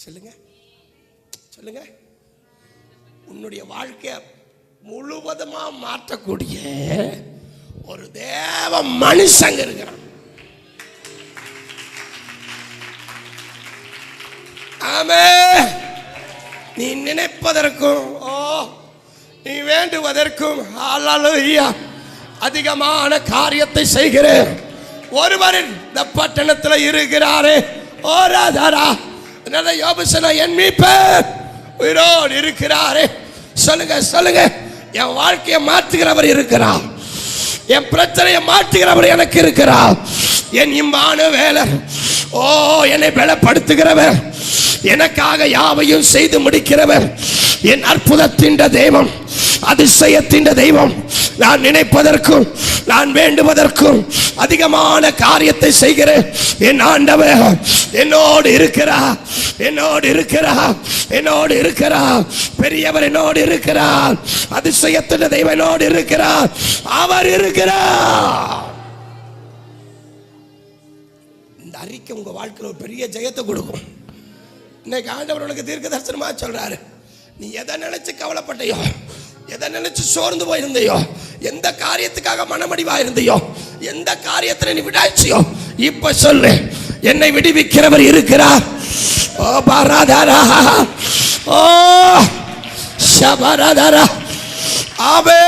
சொல்லுங்க. சொல்லுங்க. உன்னுடைய வாழ்க்கைய முழுவதுமா மாற்றக்கூடிய ஒரு தேவ மனுஷங்க இருக்கிறான். ஆமென். நீ நினைப்பதற்கும் நீ வேண்டுவதற்கும் ஹல்லேலூயா அதிகமான காரியத்தை செய்கிற ஒருவர் இந்த பட்டணத்தில் இருக்கிறாரே. ஓராதாரா யோபு சொன்ன என் மீட்பர் உயிரோடு இருக்கிறாரே. சொல்லுங்க சொல்லுங்க. என் வாழ்க்கையை மாற்றுகிறவர் இருக்கிறார். என் பிரச்சனையை மாற்றுகிறவர் எனக்கு இருக்கிறார். என் இம்மானுவேலர் என்னை பலப்படுத்துகிறவர், எனக்காக யாவையும் செய்து முடிக்கிறவர், என் அற்புதத்தின் தெய்வம், அதிசயத்தின் தெய்வம். நான் நினைப்பதற்கும் நான் வேண்டுவதற்கும் அதிகமான காரியத்தை செய்கிற என் ஆண்டவர் என்னோடு இருக்கிறார், என்னோடு இருக்கிறார், என்னோடு இருக்கிறார். பெரியவர் என்னோடு இருக்கிறார், அதிசயத்தின் தெய்வம் என்னோடு இருக்கிறார், அவர் இருக்கிறார். இந்த அறிக்கை உங்க வாழ்க்கையில் ஒரு பெரிய ஜெயத்தை கொடுக்கும். இன்னைக்கு ஆண்டவர் உனக்கு தீர்க்க தரிசனமா சொல்றாரு. நீ எதை நினைச்சு கவலைப்பட்டையோ, எதை நினைச்சு சோர்ந்து போயிருந்தையோ, எந்த காரியத்துக்காக மனமடிவா இருந்தையோ, எந்த காரியத்தில் நீ விடாச்சியோ, இப்ப சொல்லு, என்னை விடுவிக்கிறவர் இருக்கிறார். ஓ பாராதாரா, ஓ ஷபராதாரா, ஆவே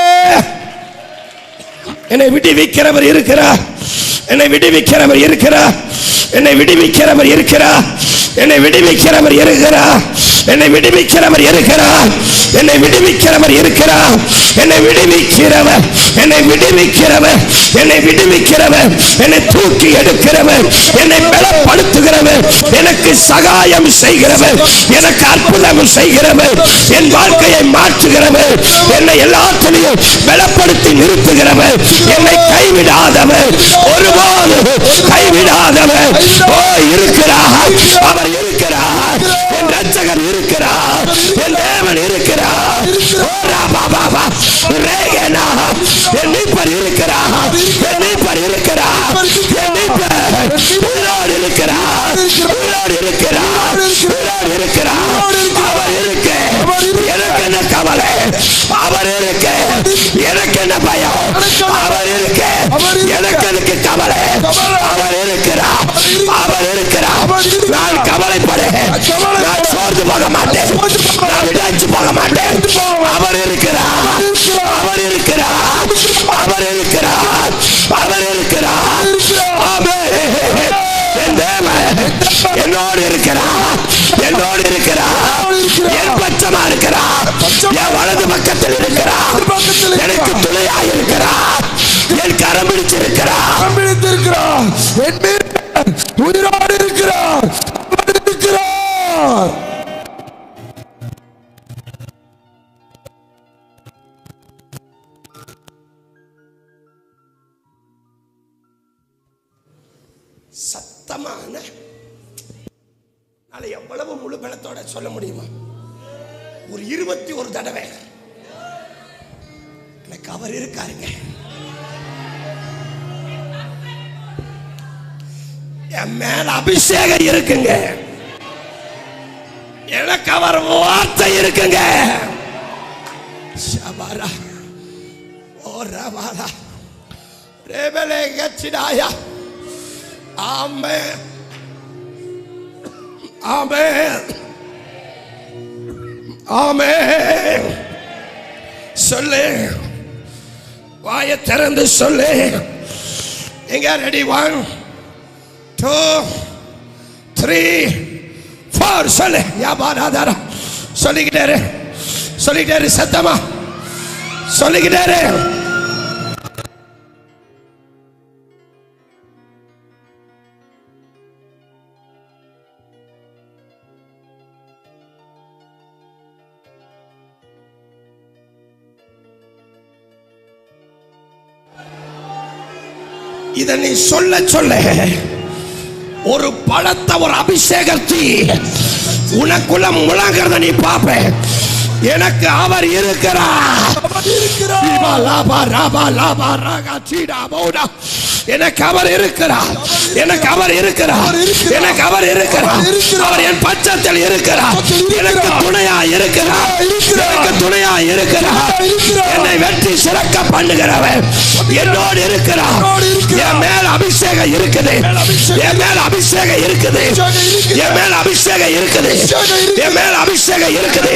என்னை விடுவிக்கிறவர் இருக்கிறார், என்னை விடுவிக்கிறவர் இருக்கிறார், என்னை விடுவிக்கிறவர் இருக்கிறார், என்னை விடுவிக்கிறவர் இருக்கிறார், என்னை விடுவிக்கிறவர் இருக்கிறார், என்னை விடுவிக்கிறவர் இருக்கிறார், என்னை விடுவிக்கிறவர், என்னை விடுவிக்கிறவர், என்னை விடுவிக்கிறவர், என்னை தூக்கி எடுக்கிறவர், என்னை பலப்படுத்துகிறவர், எனக்கு சகாயம் செய்கிறவர், எனக்கு அற்புதம் செய்கிறவர், என் வாழ்க்கையை மாற்றுகிறவர், என்னை எல்லாத்திலையும் பலப்படுத்தி நிறுத்துகிறவர், என்னை கைவிடாதவர், ஒருபோது கைவிடாதவர் இருக்கிறார். அவர் இருக்கிறார், என் ரட்சகர் இருக்கிறார், என் தேவன் இருக்கிறார், என் மீட்பர் இருக்கிறார், என் மீட்பர் இருக்கிறார், என் மீட்பர் உயிரோடு இருக்கிறார், உயிரோடு இருக்கிறார், உயிரோடு இருக்கிறார். அவர் இருக்க எனக்கு என்ன கவலை, அவர் இருக்க எனக்கு என்ன பயம், அவர் இருக்க எனக்கு எனக்கு கவலை, அவர் இருக்கிறார், அவர் இருக்கிறார். நான் கவலைப்படுறேன், நான் சோர்ந்து போக மாட்டேன், நான் விடாச்சு போக மாட்டேன். அவர் இருக்கிறார், அவர் இருக்கிறார், அவர் இருக்கிறார், அவர் இருக்கிறார். என் தேவன் என்னோடு இருக்கிறார், என்னோடு இருக்கிறார், என் பட்சமா இருக்கிறார், என் வலது பக்கத்தில் இருக்கிறார், எனக்கு துணையாக இருக்கிறார், என் கரம் பிடிச்சிருக்கிறார், என் உயிரோடு இருக்கிறார், இருக்கிறார். சத்தமான எவ்வளவு முழு பலத்தோட சொல்ல முடியுமா? ஒரு 21 தடவை எனக்கு அவர் இருக்காருங்க, என் மேல அபிஷேகம் இருக்குங்க, எனக்கு அவர் வார்த்தை இருக்குங்க. ஷபாரா ஓரவாரா ரேபலே கச்சிடாயா. ஆமென், ஆமென், ஆமென். சொல்லு, வாயை திறந்து சொல்லு. எங்க ரெடி? 1 2 3 4 சொல்லு. யாபாராதாரா சொல்லிக்கிட்டாரு, சொல்லிக்கிட்டாரு, சத்தமா சொல்லிக்கிட்டாரு. இதை நீ சொல்ல சொல்ல ஒரு பலத்த ஒரு அபிஷேகத்தை உனக்குள்ள முழங்கிறத நீ பாப்ப. எனக்கு அவர் இருக்கிறார். எனக்கு அவர் இருக்கிறார், எனக்கு அவர் இருக்கிறார், எனக்கு அவர் இருக்கிறார். அவர் என் பட்சத்தில் இருக்கிறார், எனக்கு துணையா இருக்கிறார், எனக்கு துணையா இருக்கிறார். என்னை வெற்றி சிறக்க பண்ணுகிறவர் என்னோடு இருக்கிறார். என் மேல் அபிஷேகம் இருக்குது, என் மேல் அபிஷேகம் இருக்குது, என் மேல் அபிஷேகம் இருக்குது, என் மேல் அபிஷேகம் இருக்குது,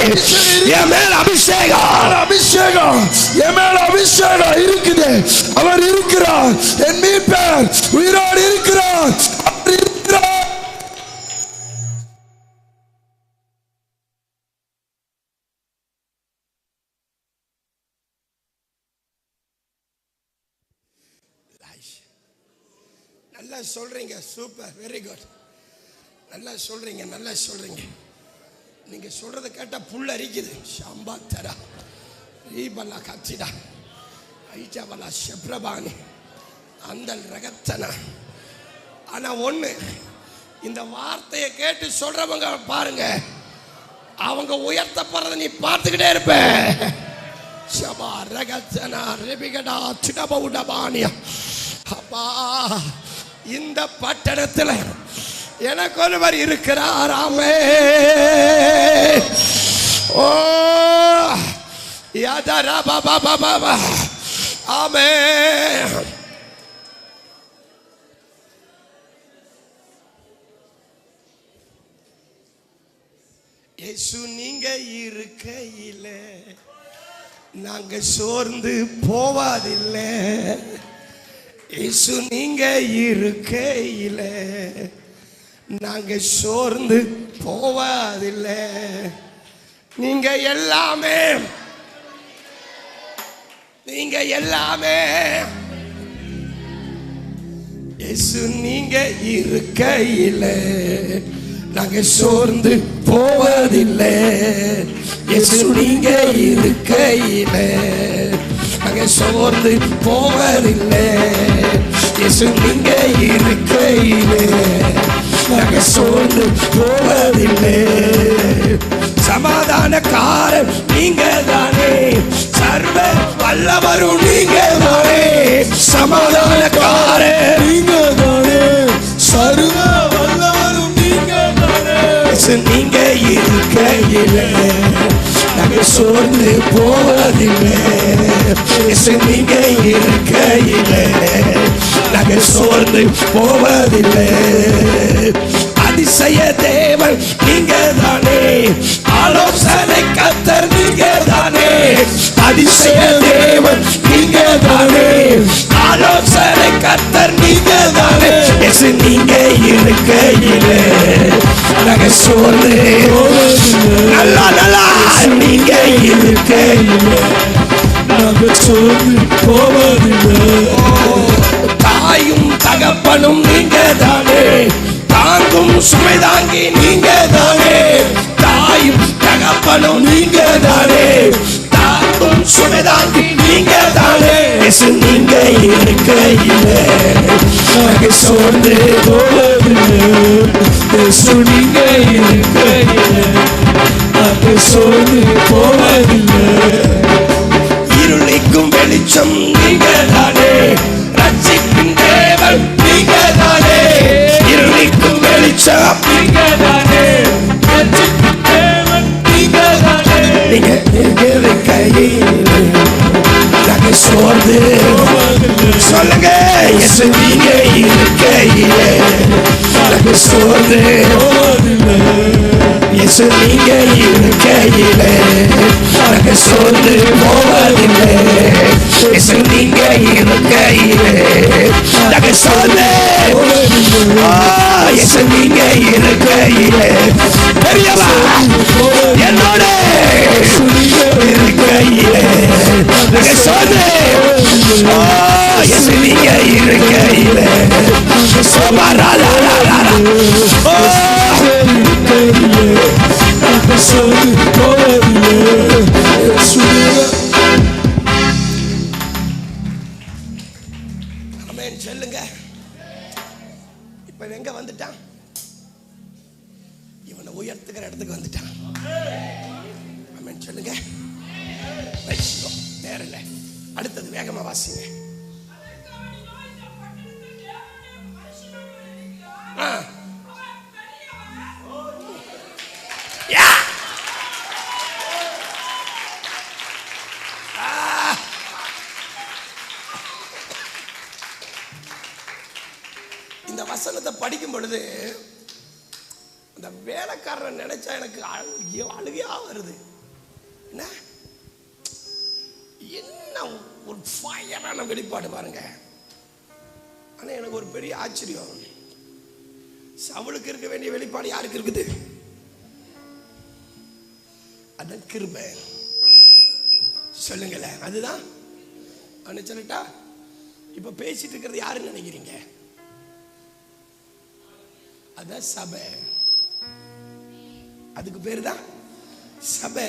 என் மேல் அபிஷேகம் என் மேல் அபிஷேகம் இருக்குது. அவர் இருக்கிறார், என் மீட்பர் உயிரோடு இருக்கிறார். நல்லா சொல்றீங்க, சூப்பர், வெரி குட். நல்லா சொல்றீங்க, நல்லா சொல்றீங்க. நீங்க சொல்றதை கேட்டா புல் அரிக்குது. ஷாம்பா தரா ரீபலா கத்திடா ஐஜாவலா ஷெப்ரபானி அந்தல் ரகத்தனா. ஆனா ஒண்ணு, இந்த வார்த்தையை கேட்டு சொல்றவங்க பாருங்க, அவங்க உயர்த்தப்படுறத நீ பார்த்துக்கிட்டே இருப்ப. ஷபா ரகத்தனா ரெபிகடா சிடபவுடபானியா. அப்பா, இந்த பட்டணத்தில் எனக்கு ஒருவர் இருக்கிறார். ஆமே. ஓ யாதரா பாபா பாபா. ஆமே. இயேசு நீங்க இருக்கையில நாங்க சோர்ந்து போவதில்லை. இயேசு நீங்க இருக்கையில நாங்க சோர்ந்து போவதில்லை. நீங்க எல்லாமே, நீங்க எல்லாமே. இயேசு நீங்க இருக்கையில நாங்க சோர்ந்து போவதில்லை. இயேசு நீங்க இருக்கையில நாங்க சோர்ந்து போவதில்லை. இயேசு நீங்க இருக்கையிலே நாங்க சோர்ந்து போவதில்லை. சமாதானக்காரன் நீங்க தானே, சர்வ வல்லவரும் நீங்க தானே. சமாதானக்காரன் நீங்க தானே, சர்வ வல்லவரும் நீங்க தானே. நீங்க இருக்கையிலே நாங்க சோர்ந்து போவதில்லை. நீங்க இருக்கையிலே நாங்க சோர்ந்து போவதில்லை. அதிசய தேவன் நீங்க தானே, ஆலோசனை கர்த்தர் நீங்க தானே. அதிசய தேவன் நீங்க தானே, ஆலோசனை கர்த்தர் நீங்க தானே. நீங்க இருக்கையிலே நாங்க சோர்ந்து நல்லா நல்லா. நீங்க இருக்கையிலே நாங்க சோர்ந்து போவதில்லை. தாயும் தகப்பனும் நீங்க தானே, தாங்கும் சுமை தாங்கி நீங்க தானே. தாயும் தகப்பனும் நீங்க தானே, தாங்கும் சுமை தாங்கி நீங்க தானே. நீங்க இருக்கையிலே நாங்க சோர்ந்து போவதில்லை. நீங்க இருக்கையிலே நாங்க சோர்ந்து போவதில்லை. இருளிக்கும் வெளிச்சம் நீங்க தானே, ரட்சிக்கும் தேவன் நீங்க தானே. இருளிக்கும் வெளிச்சம் நீங்க தானே, ரட்சிக்கும் தேவன் நீங்க தானே. நீங்க இருக்கையிலே நாங்க சோர்ந்து சொல்லுங்க. இயேசு நீங்க இருக்கையிலே நாங்க சோர்ந்து. இயேசு நீங்க இருக்கையிலே நாங்க சோர்ந்து போவதில்லை. இயேசு நீங்க இருக்கையிலே நாங்க சோர்ந்து. இயேசு நீங்க இருக்கையிலே பெரியவா என்னோட இருக்கையிலே நாங்க சோர்ந்து. இயேசு நீங்க இருக்கையிலே சோமாராலா. சொல்லுங்க. இப்ப எங்க வந்துட்டான்? இவனை உயர்த்துக்கிற இடத்துக்கு வந்துட்டான். ஆமென் சொல்லுங்க. நேரம் இல்லை, அடுத்தது வேகமா வாசிங்க. வசனத்தை படிக்கும் பொழுது அந்த வேலைக்காரன் நினைச்சா எனக்கு அழுகையா வருது. என்ன என்ன ஒரு ஃபயரான வெளிப்பாடு பாருங்க. ஆனா எனக்கு ஒரு பெரிய ஆச்சரியம், சவுலுக்கு இருக்க வேண்டிய வெளிப்பாடு யாருக்கு இருக்குது? அதான் கிருபை. சொல்லுங்களேன், அதுதான். சொல்லட்டா, இப்ப பேசிட்டு இருக்கிறது யாருன்னு நினைக்கிறீங்க? அதான் சபை. அதுக்கு பேரு தான் சபை.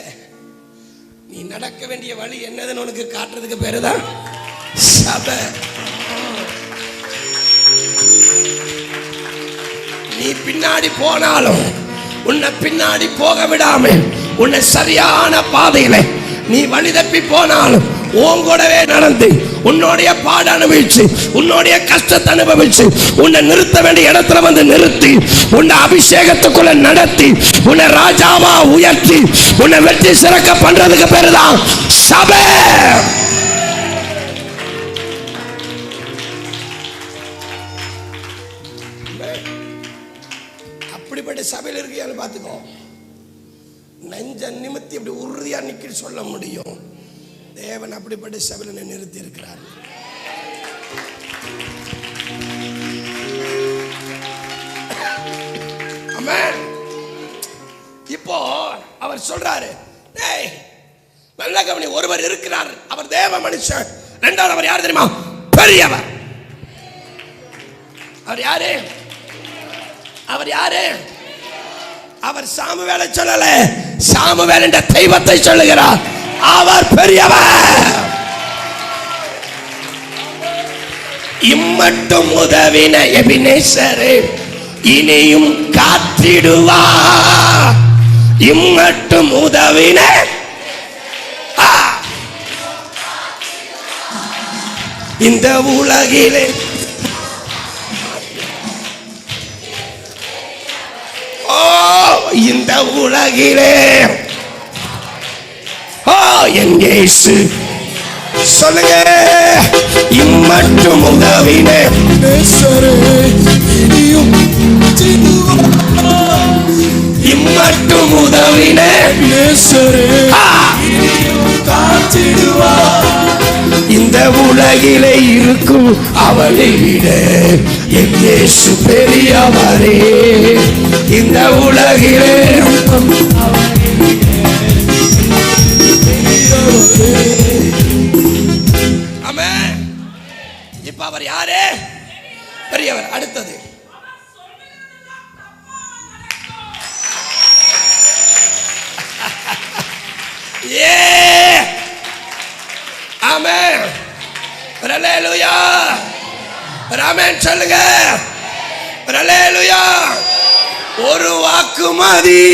நீ நடக்க வேண்டிய வழி என்னதுன்னு உனக்கு காட்டுறதுக்கு பேரு தான் சபை. நீ பின்னாடி போனாலும் உன்னை பின்னாடி போக விடாம உன்னை சரியான பாதையில நீ வழி தப்பி போனாலும் உன் கூடவே நடந்து உன்னுடைய பாட அனுபவிச்சு உன்னுடைய கஷ்டத்தை அனுபவிச்சு உன்னை நிறுத்த வேண்டிய இடத்துல வந்து நிறுத்தி உன்னை அபிஷேகத்துக்குள்ள நடத்தி உன்னை ராஜாவா உயர்த்தி உன்னை வெற்றி சிறக்க பண்றதுக்கு பேருதான் சபை. அப்படிப்பட்ட சபையில் இருக்கியான்னு பார்த்துக்கோ. நெஞ்ச நிமித்தி அப்படி உறுதியா நிக்க சொல்ல முடியும். தேவன் அப்படிப்பட்ட சபையில நிறுத்தி இருக்கிறார். ஆமென். இப்போ அவர் சொல்றாரு, நல்ல கவனி, ஒருவர் இருக்கிறார், அவர் தேவ மனுஷன். இரண்டாவது அவர் யார் தெரியுமா? பெரியவர். அவர் யாரு? அவர் யாரு? அவர் சாமுவேலை சொல்லல, சாமுவேல் என்ற தெய்வத்தை சொல்லுகிறார். அவர் பெரியவர். இம்மட்டும் உதவின எபினேசரே இனியும் காத்திடுவார். இம்மட்டும் உதவின இந்த உலகிலே இந்த உலகிலே என் இயேசு. சொல்லுங்க, இம்மட்டும் உதவின இம்மட்டும் உதவின இந்த உலகிலே இருக்கும் அவளை விட என் இயேசு பெரியவரே. இந்த உலகிலே ஆமென். இப்ப அவர் யாரு? பெரியவர். அடுத்தது ஆமென். ஹல்லேலூயா. ஆமென் சொல்லுங்க. ஹல்லேலூயா. ஒரு வாக்கு மதி,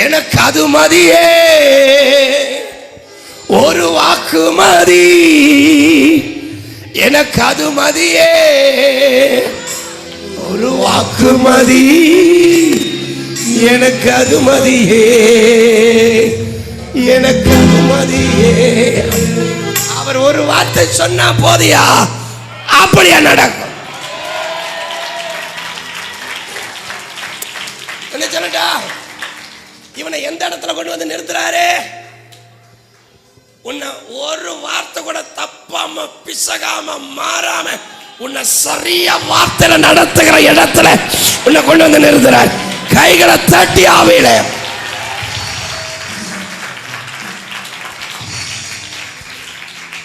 எனக்கு அது மதியே. ஒரு வாக்கு மதி, எனக்கு அது மதியே. ஒரு வாக்கு மதி, எனக்கு அது மதியே. எனக்கு அது மதியே. அவர் ஒரு வார்த்தை சொன்னா போதியா, அப்படியா நடக்கும். என்ன சொல்லட்டா, இவனை எந்த இடத்துல கொண்டு வந்து நிறுத்துறாரு? உன்னை ஒரு வார்த்தை கூட தப்பாம பிசகாம மாறாம உன்னை சரியா வார்த்தையில நடத்துகிற இடத்துல உன்னை கொண்டு வந்து நிறுத்துறார். கைகளை தட்டி ஆவியில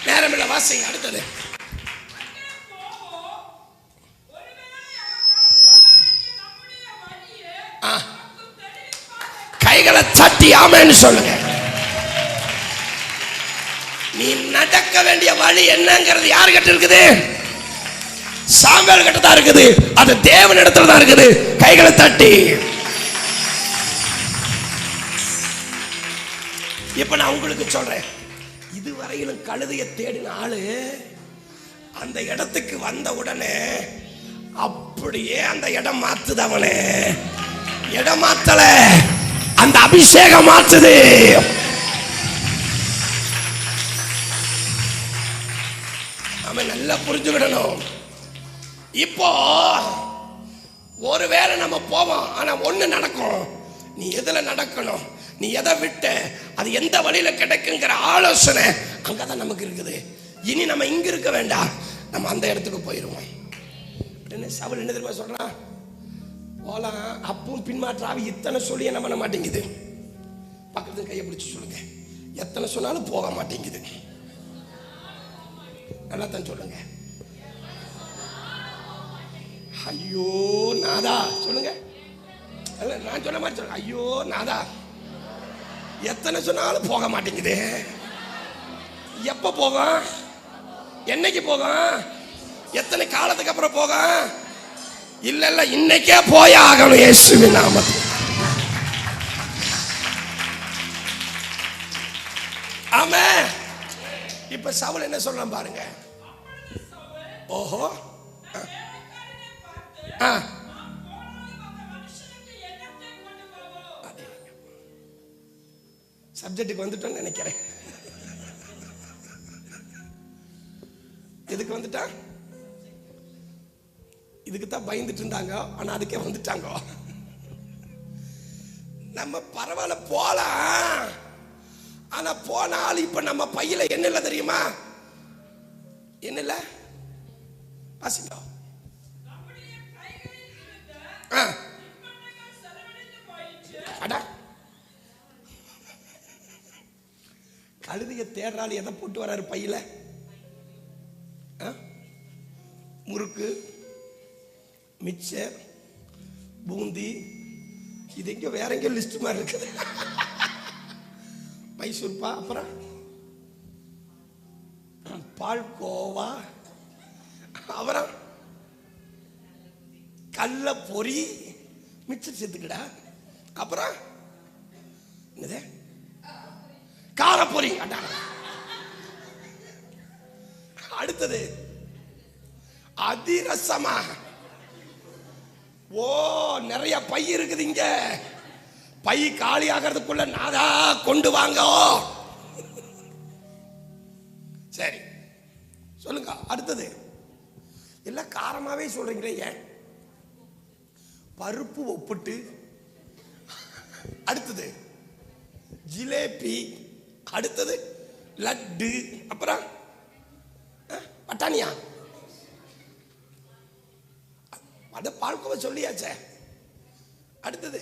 நேரம் இல்ல, வாசிங்க அடுத்தது. கைகளை தட்டி ஆமென்னு சொல்லுங்க. நீ நடக்க வேண்டிய வழி என்னங்கிறது யாரு கிட்ட இருக்குது? சாமுவேல் கிட்ட தான் இருக்குது. அது தேவன் இடத்துல தான் இருக்குது. கைகளை தட்டி. இப்ப நான் உங்களுக்கு சொல்றேன், இதுவரையிலும் கழுதைய தேடின ஆளு அந்த இடத்துக்கு வந்த உடனே அப்படியே அந்த இடம் மாத்துது. அவனே இடம் மாத்தல, அந்த அபிஷேகம் மாத்துது. அவன் நல்லா புரிஞ்சுக்கிடணும். இப்போ ஒருவேளை நம்ம போவோம், ஆனா ஒண்ணு நடக்கும். நீ எதுல நடக்கணும், நீ எதை விட்டு அது எந்த வழியில கிடைக்குங்கிற ஆலோசனை அங்கதான் நமக்கு இருக்குது. இனி நம்ம இங்க இருக்க வேண்டாம், நம்ம அந்த இடத்துக்கு போயிருவோம். சவுல் என்ன தெரியுமா சொல்றான்? போலாம், அப்பவும் பின்மாற்றாவி இத்தனை சொல்லி என்ன பண்ண மாட்டேங்குது. பக்கத்துல கையை பிடிச்சு சொல்லுங்க, எத்தனை சொன்னாலும் போக மாட்டேங்குது. நல்லா தான் சொல்லுங்க. ஐயோ நாதா சொல்லுங்க. நான் சொல்ல மாதிரி சொல்லுங்க. ஐயோ நாதா, எத்தனை சொன்னாலும் போக மாட்டேங்குது. எப்ப போகும், என்னைக்கு போகும், எத்தனை காலத்துக்கு அப்புறம் போகும்? இல்ல இல்ல, இன்னைக்கே போய் ஆகணும் இயேசுவின் நாமத்தில். ஆமென். இப்ப சவுல் என்ன சொல்றான் பாருங்க. ஓஹோ, சப்ஜெக்டுக்கு வந்துட்டோன்னு நினைக்கிறேன். எதுக்கு வந்துட்டான்? இதுக்கு தான் பயந்துட்டு இருந்தாங்க, ஆனா அதுக்கே வந்துட்டாங்க. நம்ம பரவாயில்ல போலாம், ஆனா போனால் இப்ப நம்ம பையில என்ன இல்ல தெரியுமா? என்ன இல்ல வாசிங்க. கழுதிய தேடுறாள், எதை போட்டு வர்றாரு பையில? முறுக்கு, மிச்சர், பூந்தி, இது எங்க வேற எங்க லிஸ்ட் மாதிரி இருக்குது. மைசூர்பா, அப்புறம் பால்கோவா, அப்புறம் கல்ல பொரி, மிச்சர் சேர்த்துக்கடா, அப்புறம் என்னது காரப்பொரி. அடுத்தது அதிரசமா. ஓ, நிறைய பை இருக்குது இங்க. பை காலி ஆகிறதுக்குள்ள நாதா கொண்டு வாங்க. சரி சொல்லுங்க. அடுத்தது எல்லாம் காரமாவே சொல்றீங்களே, ஏன்? பருப்பு ஒப்பிட்டு. அடுத்தது ஜிலேபி, அடுத்தது லட்டு, அப்புறம் பட்டாணியா, அத பால்கோவா சொல்லியாச்சே. அடுத்தது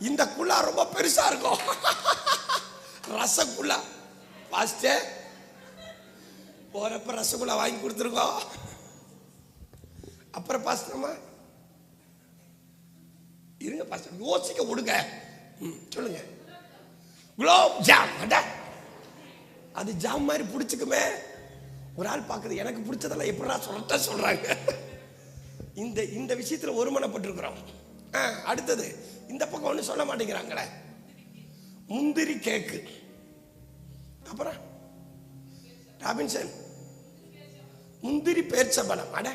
இந்த குள்ளா ரொம்ப பெருசா இருக்கும், ரசகுல்லா. பாஸ்டே போறப்ப ரசகுல்லா வாங்கி கொடுத்துருக்கோம். அப்புறம் பாஸ்டர்மா இருங்க பாஸ்டர், யோசிக்க விடுங்க. சொல்லுங்க. குலோப் ஜாம். அது ஜாம் மாதிரி பிடிச்சுக்குமே. ஒரு ஆள் பார்க்குது, எனக்கு பிடிச்சதெல்லாம் எப்படா சொல்றாங்க. இந்த விஷயத்துல ஒருமனப்பட்டிருக்கிறோம். அடுத்தது இந்த பக்கம் ஒண்ணு சொல்ல மாட்டேங்கிறாங்களே, முந்திரி கேக்கு, அப்புறம் ராபின்சன் முந்திரி பேர்ச்சம்பழம். அட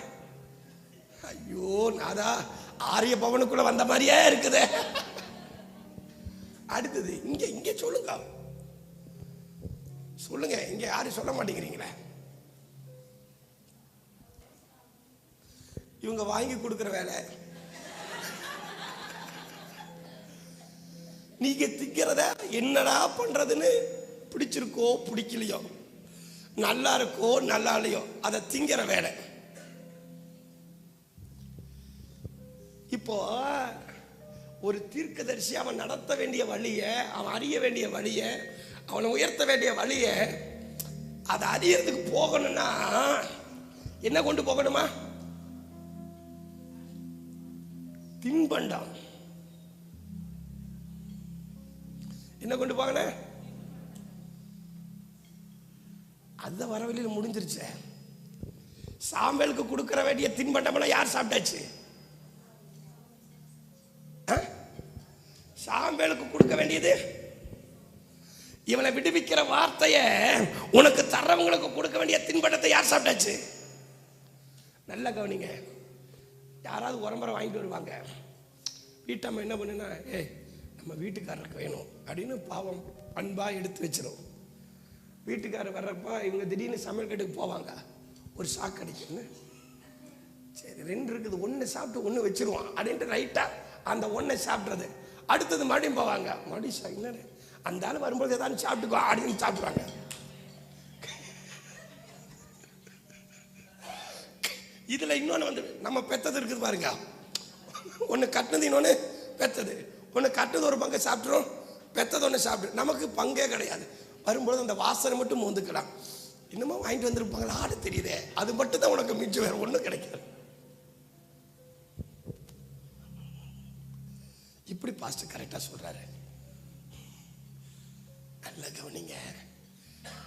ஐயோ நாதா, ஆரிய பவனுக்குள்ள வந்த மாதிரியே இருக்குது. அடுத்தது இங்க இங்க சொல்லுங்க, சொல்லுங்க. இங்க யாரும் சொல்ல மாட்டேங்கிறீங்களே. இவங்க வாங்கி கொடுக்கிற வேலை, நீங்க திங்கிறத என்னடா பண்றதுன்னு பிடிச்சிருக்கோ பிடிக்கலையோ, நல்லா இருக்கோ நல்லா இல்லையோ, அதை திங்கிற வேலை. இப்போ ஒரு தீர்க்கதரிசி அவன் நடத்த வேண்டிய வழிய, அவன் அறிய வேண்டிய வழிய, அவனை உயர்த்த வேண்டிய வழிய, அதை அறியறதுக்கு போகணும்னா என்ன கொண்டு போகணுமா? தின்பண்டம். என்ன கொண்டு போகணும்? அந்த வரவழியில் முடிஞ்சிருச்சு. சாம்பலுக்கு கொடுக்கற வேண்டிய தின்பண்டம் யார் சாப்பிட்டாச்சு? சாம்பலுக்கு கொடுக்க வேண்டியது, இவனை விடுவிக்கிற வார்த்தைய உனக்கு தர்றவங்களுக்கு கொடுக்க வேண்டிய தின்பண்டத்தை யார் சாப்பிட்டாச்சு? நல்ல கவனிங்க. யாராவது உரம்பரை வாங்கிட்டு வருவாங்க, வீட்டம்மா என்ன பண்ணுன்னா, நம்ம வீட்டுக்காரருக்கு வேணும் அப்படின்னு பாவம் அன்பா எடுத்து வச்சிடும். வீட்டுக்காரர் வர்றப்ப இவங்க திடீர்னு சமையல் கட்டுக்கு போவாங்க. ஒரு சாக்கு அடிக்கணும், சரி 2 இருக்குது, 1 சாப்பிட்டு 1 வச்சிருவான் அப்படின்ட்டு ரைட்டா அந்த 1 சாப்பிட்றது. அடுத்தது மறுபடியும் போவாங்க, மறுபடியும் என்ன அந்த ஆள் வரும்போது ஏதாவது சாப்பிட்டுக்கோ அப்படின்னு சாப்பிடுவாங்க. இதுல இன்னொன்று வந்து நம்ம பெத்தது இருக்குது பாருங்க. ஒன்று கட்டினது, இன்னொன்று பெத்தது. ஒன்று கட்டுறது ஒரு பங்கை சாப்பிட்றோம், பெத்தது ஒன்று சாப்பிட்டு நமக்கு பங்கே கிடையாது. வரும்போது அந்த வாசனை மட்டும் மோந்துக்கலாம். இன்னமும் வாங்கிட்டு வந்துருப்பாங்களா ஆடு தெரியுதே, அது மட்டும் தான் உனக்கு மிச்சம், வேற ஒன்றும் கிடைக்காது. இப்படி பாஸ்டர் கரெக்டா சொல்றாரு. நல்ல கவனிங்க,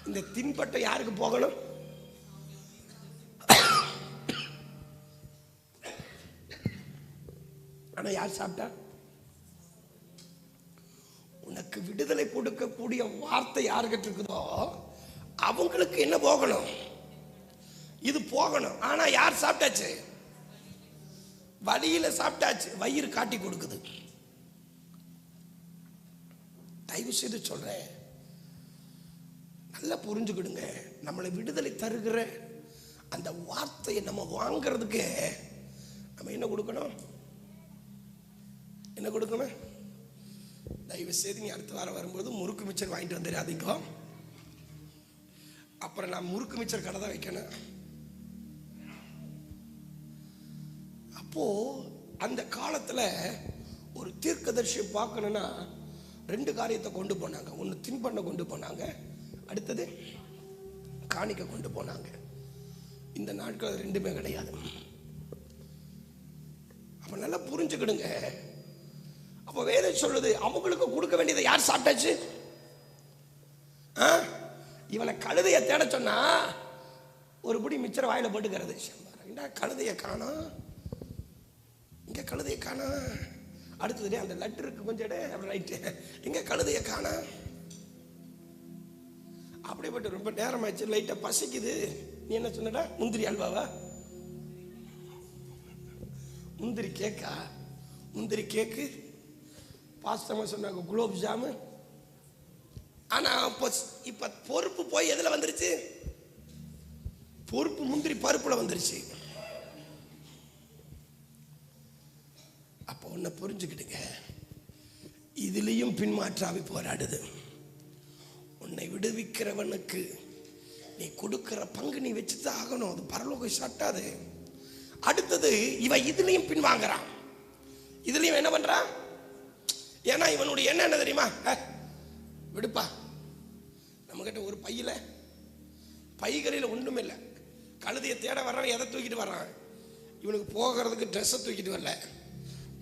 இந்த தின்பட்டம் யாருக்கு போகணும்? ஆனா யார் சாப்பிட்டா? உனக்கு விடுதலை கொடுக்கக்கூடிய வார்த்தை யாருக்கிட்ட இருக்குதோ அவங்களுக்கு என்ன போகணும்? இது போகணும். ஆனா யார் சாப்பிட்டாச்சு? வழியில சாப்பிட்டாச்சு, வயிறு காட்டி கொடுக்குது. தயவு செய்து சொல்றேன், நல்லா புரிஞ்சுக்கிடுங்க. நம்மளை விடுதலை தருகிற அந்த வார்த்தையை நம்ம வாங்கிறதுக்கு நம்ம என்ன கொடுக்கணும்? என்ன கொடுக்கணும்? தயவு செய்து நீ அடுத்த வாரம் வரும்போது முறுக்கு மிச்சர் வாங்கிட்டு வந்துடாதீங்க. அப்புறம் நான் முறுக்கு மிச்சர் கடை தான் வைக்கணும். அப்போ அந்த காலத்துல ஒரு தீர்க்கதரிசியை பார்க்கணும்னா 2 காரியத்தை கொண்டு போனாங்க. ஒன்று தின்பண்ண கொண்டு போனாங்க, அடுத்தது காணிக்க கொண்டு போனாங்க. இந்த நாட்கள் 2மே கிடையாது. அப்ப நல்லா புரிஞ்சுக்கிடுங்க. அப்ப வேதம் சொல்லுது, அவங்களுக்கு கொடுக்க வேண்டியதை யார் சாப்பிட்டாச்சு? இவனை கழுதையை தேட சொன்னா ஒரு புடி மிச்சர வாயில போட்டுக்கிறது. கழுதையை காணோம், இங்க கழுதையை காணோம். அடுத்தது அந்த லெட்டருக்கு கொஞ்சம் ரைட்டு, இங்க கழுதையை காணோம். அப்படிப்பட்ட ரொம்ப நேரம் ஆச்சு, லைட்டா பசிக்குது. நீ என்ன சொன்னடா? முந்திரி அல்வாவா? முந்திரி கேக்கா? முந்திரி கேக்கு பாஸ்தமா சொன்னாங்க, குலோப் ஜாமு. ஆனா இப்ப பொறுப்பு போய் எதுல வந்துருச்சு? பொறுப்பு முந்திரி பருப்புல வந்துருச்சு. அப்ப ஒன்ன புரிஞ்சுக்கிட்டுங்க, இதுலயும் பின்மாற்றாவி போராடுது. உன்னை விடுவிக்கிறவனுக்கு நீ கொடுக்கிற பங்கு நீ வச்சுதான் ஆகணும். அது பரலோக சட்டாது. அடுத்தது இவன் இதுலயும் பின்வாங்குறான், இதுலயும் என்ன பண்றான்? ஏன்னா இவனுடைய என்ன தெரியுமா? விடுப்பா, நம்ம கிட்ட ஒரு பைகளில் ஒண்ணுமே இல்லை. கழுதையை தேட வர்றான், எதை தூக்கிட்டு வர்றான்? இவனுக்கு போகிறதுக்கு ட்ரெஸ்ஸை தூக்கிட்டு வரல,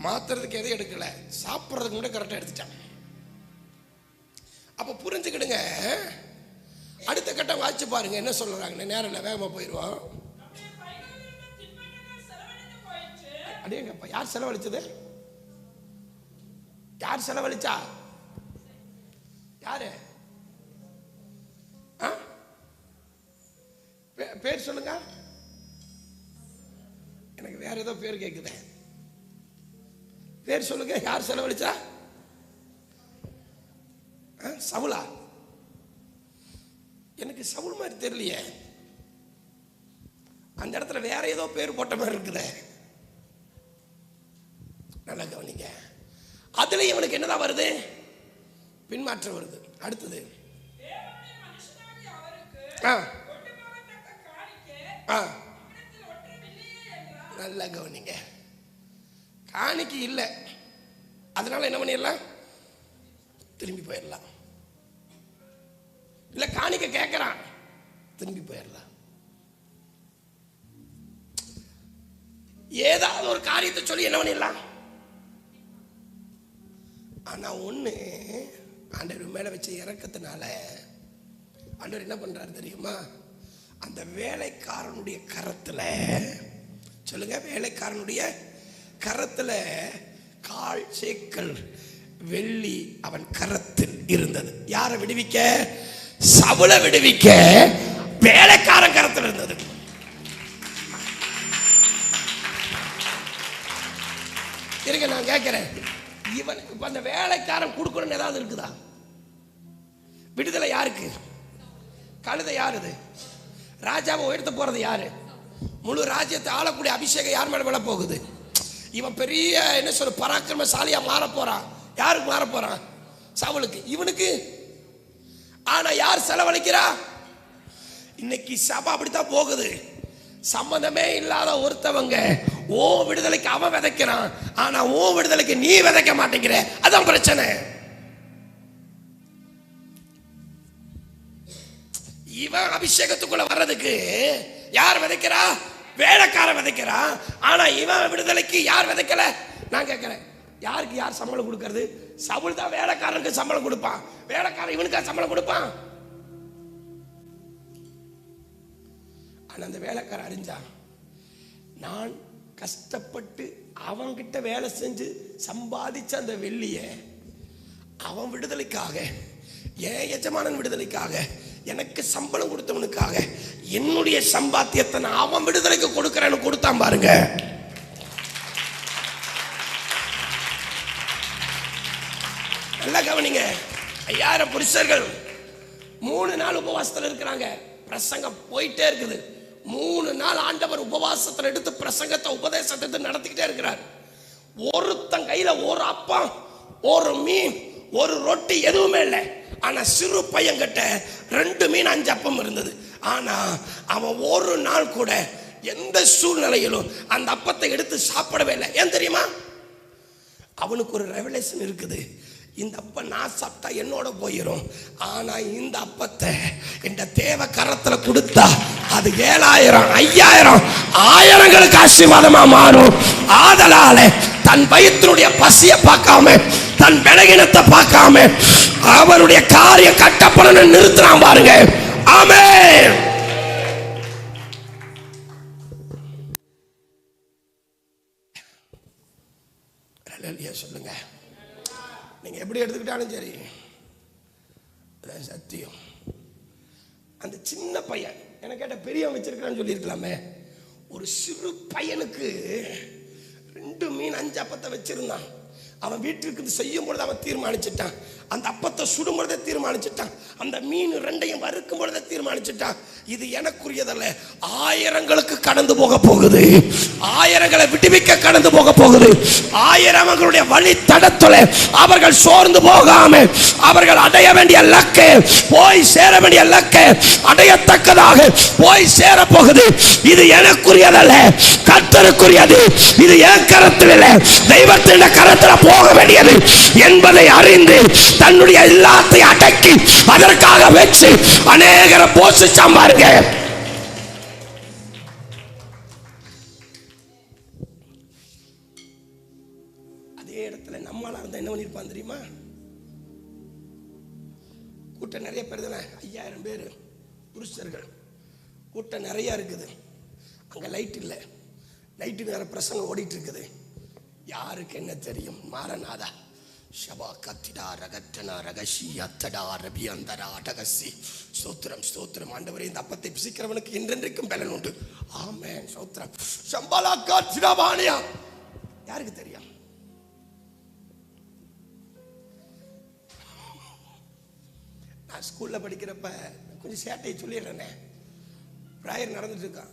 மாத்துறதுக்கு எதை எடுக்கல, சாப்பிட்றதுக்கு கூட கரெக்டாக எடுத்துட்டான். அப்ப புரிஞ்சுக்கிடுங்க. அடுத்த கட்டம் வாட்சி பாருங்க என்ன சொல்றாங்க. நேரம் இல்லை, வேகமா போயிடுவோம். அடேங்கப்பா, யார் செலவழிச்சது? யார் செலவழிச்சா? யாரு? பேர் சொல்லுங்க. எனக்கு வேற ஏதோ பேர் கேக்குது. பேர் சொல்லுங்க. யார் செலவழிச்சா? சவுலா? எனக்கு சவுல் மாதிரி தெரியலையே. அந்த இடத்துல வேற ஏதோ பேர் போட்ட மாதிரி இருக்குது. நல்லா கவனிங்க. அதுல இவனுக்கு என்னதான் வருது? பின்மாற்றம் வருது. அடுத்தது நல்லா கவனிங்க. காணிக்கை இல்லை, அதனால என்ன பண்ணிடலாம்? திரும்பி போயிடலாம். இல்ல காணிக்க கேட்கிறான், திரும்பி போயிடலாம். ஏதாவது ஒரு காரியத்தை சொல்லி என்ன பண்ணிடலாம். ஆனா ஒண்ணு, ஆண்டவர் மேல வச்ச இறக்கத்தினால ஆண்டவர் என்ன பண்றாரு தெரியுமா? அந்த வேலைக்காரனுடைய கரத்துல, சொல்லுங்க, வேலைக்காரனுடைய கரத்துல 1/4 சேக்கல் வெள்ளி அவன் கரத்தில் இருந்தது. யாரை விடுவிக்க? சவுலை விடுவிக்க வேலைக்காரன் கரத்தில் இருந்தது. இருங்க, நான் கேட்கிறேன், இவனுக்கு இப்ப அந்த வேலைக்காரன் கொடுக்கணும்னு ஏதாவது இருக்குதா? விடுதலை யாருக்கு? கழுதை யாரு? இது ராஜாவை உயர்த்த போறது யாரு? முழு ராஜ்யத்தை ஆளக்கூடிய அபிஷேகம் யார் மேல விழ போகுது? இவன் பெரிய என்ன சொல்ற பராக்கிரமசாலியா மாற போறான். யாருக்கு மாற போறான்? சவுலுக்கு. இவனுக்கு ஆனா யார் செலவழிக்கிறா? இன்னைக்கு சபை அப்படித்தான் போகுது. சம்பந்தமே இல்லாத ஒருத்தவங்க ஓ விடுதலைக்கு அவன் விதைக்கிறான், ஆனா ஓ விடுதலைக்கு நீ விதைக்க மாட்டேங்கிற. அதான் பிரச்சனை. இவன் அபிஷேகத்துக்குள்ள வர்றதுக்கு யார் விதைக்கிறா? வேலைக்காரன் விதைக்கிறா. ஆனா இவன் விடுதலைக்கு யார் விதைக்கல? நான் கேட்கிறேன், யாருக்கு யார் சம்பளம் கொடுக்கறது? சவுல் தான் வேலைக்காரனுக்கு சம்பளம் கொடுப்பான். வேலைக்காரன் இவனுக்கா சம்பளம் கொடுப்பான்? ஆனா அந்த வேலைக்காரன் அறிஞ்சான், நான் கஷ்டப்பட்டு அவன்கிட்ட வேலை செஞ்சு சம்பாதிச்ச அந்த வெள்ளிய அவன் விடுதலைக்காக, என் எஜமானன் விடுதலைக்காக, எனக்கு சம்பளம் கொடுத்தவனுக்காக என்னுடைய சம்பாத்தியத்தை நான் அவன் விடுதலைக்கு கொடுக்கிறேன்னு கொடுத்தான் பாருங்க. நல்லா கவனிங்க. 5000 புருஷர்கள் 3 நாள் உபவாசத்தில் இருக்கிறாங்க. பிரசங்கம் போயிட்டே இருக்குது. 3 நாள் ஆண்டவர் உபவாசத்தில் எடுத்து பிரசங்கத்தை உபதேசத்தை நடத்திக்கிட்டே இருக்கிறார். ஒருத்தன் கையில ஒரு அப்பம், ஒரு மீன், ஒரு ரொட்டி எதுவுமே இல்லை. ஆனா சிறு பையன் கிட்ட 2 மீன் 5 அப்பம் இருந்தது. ஆனா அவன் ஒரு நாள் கூட எந்த சூழ்நிலையிலும் அந்த அப்பத்தை எடுத்து சாப்பிடவே இல்லை. ஏன் தெரியுமா? அவனுக்கு ஒரு ரெவலேஷன் இருக்குது. இந்த அப்பம் நான் சாப்பிட்டா என்னோட போயிடும். ஆனா இந்த அப்பத்தை என் தேவ கரத்துல கொடுத்தா அது 7000 5000 ஆயிரங்களுக்கு ஆசீர்வாதமா மாறும். ஆதலால தன் வயிற்றுடைய பசியை பார்க்காம, தன் பலகீனத்தை பார்க்காம அவருடைய காரியம் கட்டப்படணும் நிறுத்துறான் பாருங்க. ஆமென். அல்லேலூயா சொல்லுங்க. நீங்க எப்படி எடுத்துக்கிட்டாலும் சரி, சத்தியம். அந்த சின்ன பையன் என்ன கேட்ட பெரியவன் வச்சிருக்கிறான்னு சொல்லியிருக்கலாமே. ஒரு சிறு பையனுக்கு 2 மீன் 5 அப்பத்தை வச்சிருந்தான். அவன் வீட்டுக்கு செய்யும் பொழுது அவன் தீர்மானிச்சுட்டான். அந்த அப்பத்தை சுடும் பொழுதே தீர்மானிச்சுட்டான். அந்த மீன் 2ஐயும் வறுக்கும் பொழுதே தீர்மானிச்சுட்டான், இது எனக்குரியதல்ல, ஆயிரங்களுக்கு கடந்து போக போகுது. ஆயிரங்களை விடுவிக்க கடந்து போக போகுது. ஆயிரங்களுடைய வழி தடத்துல அவர்கள் சோர்ந்து போகாம அவர்கள் அடைய வேண்டிய லக்கை, போய் சேர வேண்டிய லக்கை அடையத்தக்கதாக போய் சேர போகுது. இது எனக்குரியதல்ல, கர்த்தருக்குரியது. இது என் கரத்தில் இல்லை, தெய்வத்தின் கரத்தில் போக வேண்டியது என்பதை அறிந்து தன்னுடைய எல்லாத்தையும் அடக்கி அதற்காக வச்சு அநேகரை போஷிச்சான் பாருங்க. அதே இடத்துல நம்மளா இருந்தா என்ன பண்ணிருப்பான் தெரியுமா? கூட்டம் நிறைய பேர் தானே, 5000 பேர் புருஷர்கள், கூட்டம் நிறைய இருக்குது. அங்க லைட் இல்லை, லைட்டு நேரம் பிரசங்கம் ஓடிட்டு இருக்குது. யாருக்கு என்ன தெரியும்? மாரநாதா ஷபா கத்திடா ரகட்டனா ரகஷி அத்தடா ரபி அந்தரா டகசி. ஸ்தோத்திரம் ஸ்தோத்திரம் ஆண்டவரே, இந்த அப்பத்தை பிசிக்கிறவனுக்கு என்றென்றைக்கும் பலன் உண்டு. ஆமென் ஸ்தோத்திரம். ஷம்பலா கத்திடா பானியா. யாருக்கு தெரியும்? நான் ஸ்கூல்ல படிக்கிறப்ப கொஞ்சம் சேட்டையை சொல்லிடுறேனே. ப்ரேயர் நடந்துட்டு இருக்கான்.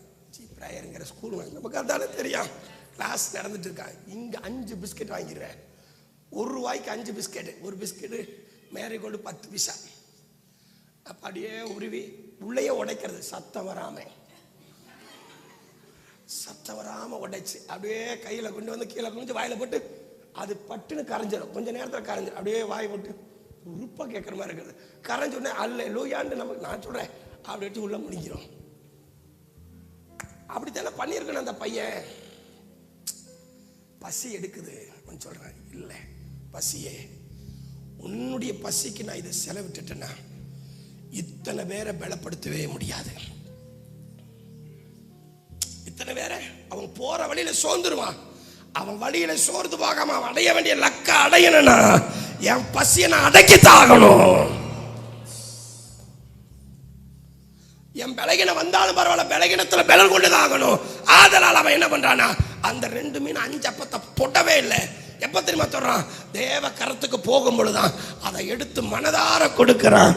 ப்ரேயருங்கிற ஸ்கூல் நமக்கு அதால தெரியும். கிளாஸ் நடந்துட்டு இருக்கான். இங்க 5 பிஸ்கெட் வாங்கிடுறேன். 1 ரூபாய்க்கு 5 பிஸ்கெட். ஒரு பிஸ்கெட்டு மேரிகோல்டு 10 பைசா. அப்படியே உருவி உள்ளேயே உடைக்கிறது, சத்தம் வராம உடைச்சு அப்படியே கையில கொண்டு வந்து கீழே கொஞ்சம் வாயில போட்டு அது பட்டுன்னு கரைஞ்சிடும். கொஞ்ச நேரத்தில் கரைஞ்சிடும். அப்படியே வாய் போட்டு உறுப்பா கேட்குற மாதிரி இருக்கிறது. கரைஞ்ச உடனே அல்ல லூயாண்டு நமக்கு நான் சொல்றேன் அப்படி வச்சு உள்ள முடிக்கிறோம். அப்படித்தானே பண்ணியிருக்கணும் அந்த பையன். பசி எடுக்குது சொல்றேன், இல்லை பசியே, உன்னுடைய பசிக்கு நான் இதை செலவிட்டுட்டேன்னா இத்தனை பேரை பலப்படுத்தவே முடியாது. இத்தனை பேரை அவன் போற வழியில சோர்ந்துருவான். அவன் வழியில சோர்ந்து போகாம அவன் அடைய வேண்டிய லக்க அடையணும்னா என் பசியை நான் அடக்கித்தாகணும். என் பலகீனம் வந்தாலும் பரவாயில்ல, பலகீனத்துல பலன் கொண்டுதாகணும். ஆதலால் அவன் என்ன பண்றானா, அந்த 2 மீன் 5 அப்பத்தை தொடவே இல்லை. எப்ப தெரியுமா சொல்றான்? தேவ கரத்துக்கு போகும் பொழுதுதான் அதை எடுத்து மனதார கொடுக்கிறான்.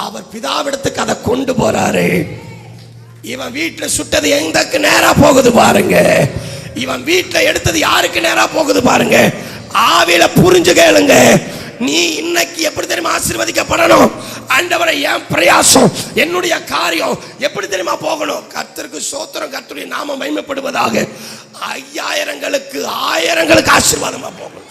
அவர் பிதாவிடத்துக்கு அதை கொண்டு போறாரு. இவன் வீட்டுல சுட்டது எந்தக்கு நேரா போகுது பாருங்க. இவன் வீட்டுல எடுத்தது யாருக்கு நேரா போகுது பாருங்க. ஆவில புரிஞ்சு கேளுங்க. நீ இன்னைக்கு எப்படி தெரியுமா ஆசீர்வதிக்கப்படணும்? ஆண்டவரே, என் பிரயாசம், என்னுடைய காரியம் எப்படி தெரியுமா போகணும்? கர்த்தருக்கு ஸ்தோத்திரம், கர்த்தருடைய நாமம் மகிமைப்படுவதாக. 5000ங்களுக்கு 1000ங்களுக்கு ஆசீர்வாதமா போகணும்.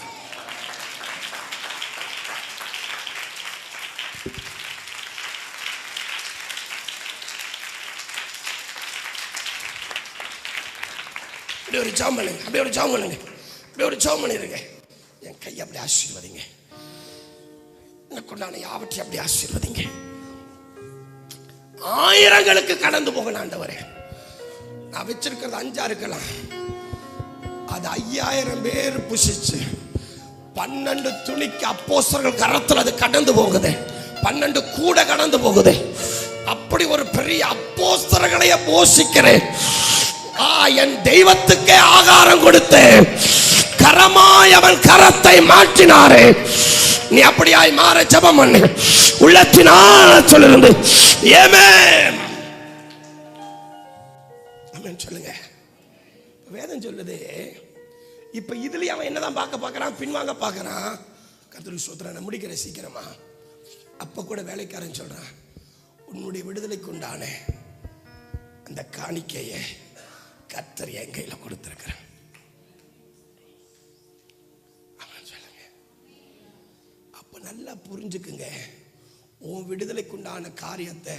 அப்படி ஒரு ஜெபம் பண்ணுங்க, அப்படியே ஒரு ஜெபம் பண்ணுங்க, அப்படியே ஒரு ஜெபம் பண்ணிருங்க. என் கையை அப்படி ஆசீர்வதிங்க. எனக்குண்டான யாவற்றையும் அப்படி ஆசீர்வதிங்க. 1000ங்களுக்கு கடந்து போகணும் ஆண்டவரே. நான் வச்சிருக்கிறது 5 இருக்கலாம், அது 5000 பேர் புசிச்சு 12 துணிக்கு அப்போஸ்தலர்கள் கரத்தில் அது கடந்து போகுது. 12 கூட கடந்து போகுது. அப்படி ஒரு பெரிய அப்போஸ்தலர்களையே போஷிக்கிறேன். என் தெய்வத்துக்கே ஆகாரம் கொடுத்து கரமாய் அவன் கரத்தை மாற்றினாரே. நீ அப்படியாய் மாற ஜெபம் பண்ணு. உள்ளத்தினால் சொல்லுங்க ஆமென். ஆமென் சொல்லுங்க. வேதம் சொல்லுது, இப்ப இதுலயே அவன் என்னதான் பார்க்கறான்? பின்வாங்க பார்க்கறான். கர்த்தருக்கு ஸ்தோத்திரம். நான் முடிக்கிறேன் சீக்கிரமா. அப்ப கூட வேலைக்காரன் சொல்றான், உன்னுடைய விடுதலைக்கு உண்டான அந்த காணிக்கையை கர்த்தர் என் கையில கொடுத்திருக்கிறார். அப்ப நல்லா புரிஞ்சுக்குங்க. உன் விடுதலைக்குண்டான காரியத்தை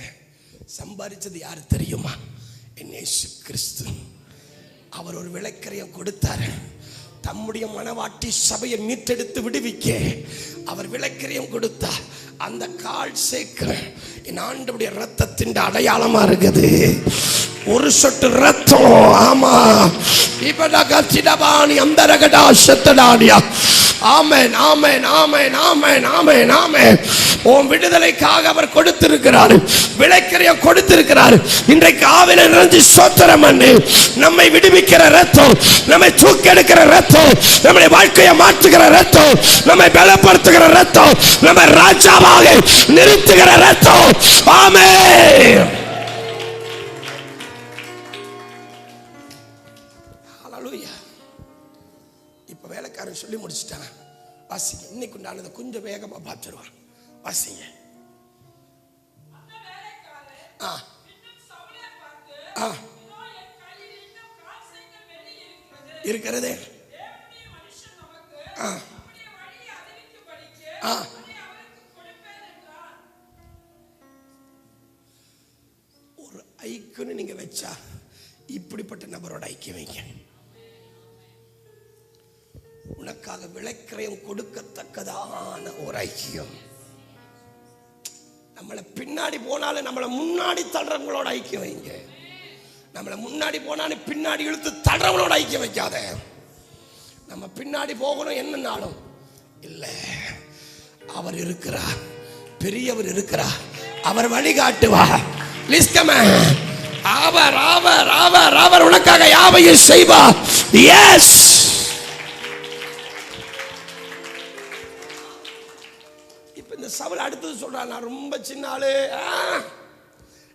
சம்பாதிச்சது யாரு தெரியுமா? என் இயேசு கிறிஸ்து. அவர் ஒரு விலைக்கரையம் கொடுத்தார். தம்முடைய மனவாட்டி சபையை மீட்டெடுத்து விடுவிக்க அவர் விலைக்கரையம் கொடுத்தார். அந்த கால் சேக்க என் ஆண்டவருடைய ரத்தத்தின் அடையாளமா இருக்குது. ஒரு சொட்டு ரத்தம். ஆமா, இப்படாபாணி அந்த ரகடா செத்தடாடியா. ஆமென், ஆமென், ஆமென், ஆமென், ஆமென், ஆமென். உன் விடுதலைக்காக அவர் கொடுத்திருக்கிறார், விலைக்கரையம் கொடுத்திருக்கிறார். இன்றைக்கு ஆவில நிறைஞ்சு ஸ்தோத்திரம் பண்ணு. நம்மை விடுவிக்கிற ரத்தம், நம்மை தூக்கெடுக்கிற ரத்தம், நம்முடைய வாழ்க்கையை மாற்றுகிற ரத்தம், நம்மை பலப்படுத்துகிற ரத்தம், நம்மை ராஜாவாக நிறுத்துகிற ரத்தம். ஆமென். இப்ப வேலைக்காரன் சொல்லி முடிச்சுட்டான். வாசிங்க. இன்னைக்கு உண்டானதை கொஞ்சம் வேகமா பார்த்துருவான். வாசிங்க. இருக்கிறது ஒரு ஐக்கியம் நீங்க வச்சா இப்படிப்பட்ட நபரோட ஐக்கியம் வைங்க. உனக்காக விலைக்கரையம் கொடுக்கத்தக்கதான ஒரு ஐக்கியம். நம்மளை பின்னாடி போனாலும் நம்மளை முன்னாடி தள்ளுறவங்களோட ஐக்கியம் வைங்க. நம்மளை முன்னாடி போனாலும் பின்னாடி இழுத்து தள்ளுறவங்களோட ஐக்கியம் வைக்காத. நம்ம பின்னாடி போகணும் என்னன்னாலும் இல்ல, அவர் இருக்கிறார், பெரியவர் இருக்கிறார், அவர் வழிகாட்டுவார். அவர் அவர் அவர் அவர் உனக்காக யாவையும் செய்வார். எஸ். சவுல் அடுத்தது சொல்றான், நான் ரொம்ப சின்ன ஆளு,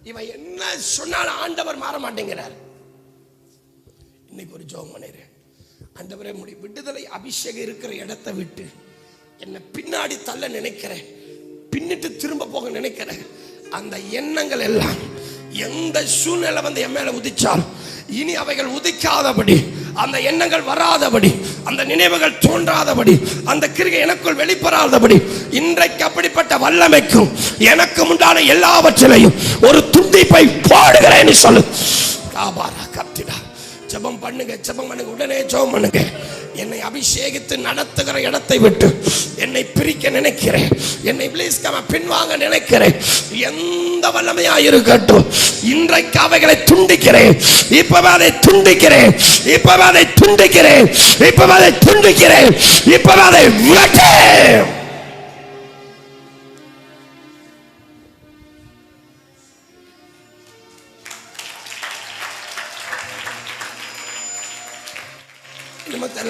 இவன் என்ன சொன்னாலும் ஆண்டவர் மாற மாட்டேங்கிறார். இன்னைக்கு ஒரு ஜெபம் பண்ணிரு. ஆண்டவரே, முடி விடுதலை அபிஷேகம் இருக்கிற இடத்தை விட்டு என்னை பின்னாடி தள்ள நினைக்கிறேன், பின்னிட்டு திரும்ப போக நினைக்கிறேன். அந்த எண்ணங்கள் எல்லாம் எந்த சூழ்நிலை வந்து என் மேல உதிச்சால் இனி அவைகள் உதிக்காதபடி, அந்த எண்ணங்கள் வராதபடி, அந்த நினைவுகள் தோன்றாதபடி, அந்த கிரியை எனக்குள் வெளிப்படாதபடி இன்றைக்கு அப்படிப்பட்ட வல்லமைக்கும் எனக்கு உண்டான எல்லாவற்றிலையும் ஒரு துண்டிப்பை போடுகிறேன்னு சொல்லு. கத்திடா. ஜெபம் பண்ணுங்க, ஜெபம் பண்ணுங்க, உடனே ஜெபம் பண்ணுங்க. என்னை அபிஷேகித்து நடத்துகிற இடத்தை விட்டு என்னை பிரிக்க நினைக்கிறேன், என்னை பின்வாங்க நினைக்கிறேன். எந்த வல்லமையா இருக்கட்டும், இன்றைக்கு அவைகளை துண்டிக்கிறேன். இப்பவே அதை துண்டிக்கிறேன், இப்பவே அதை துண்டிக்கிறேன், இப்பவே அதை துண்டிக்கிறேன், இப்பவே அதை விட்டேன்.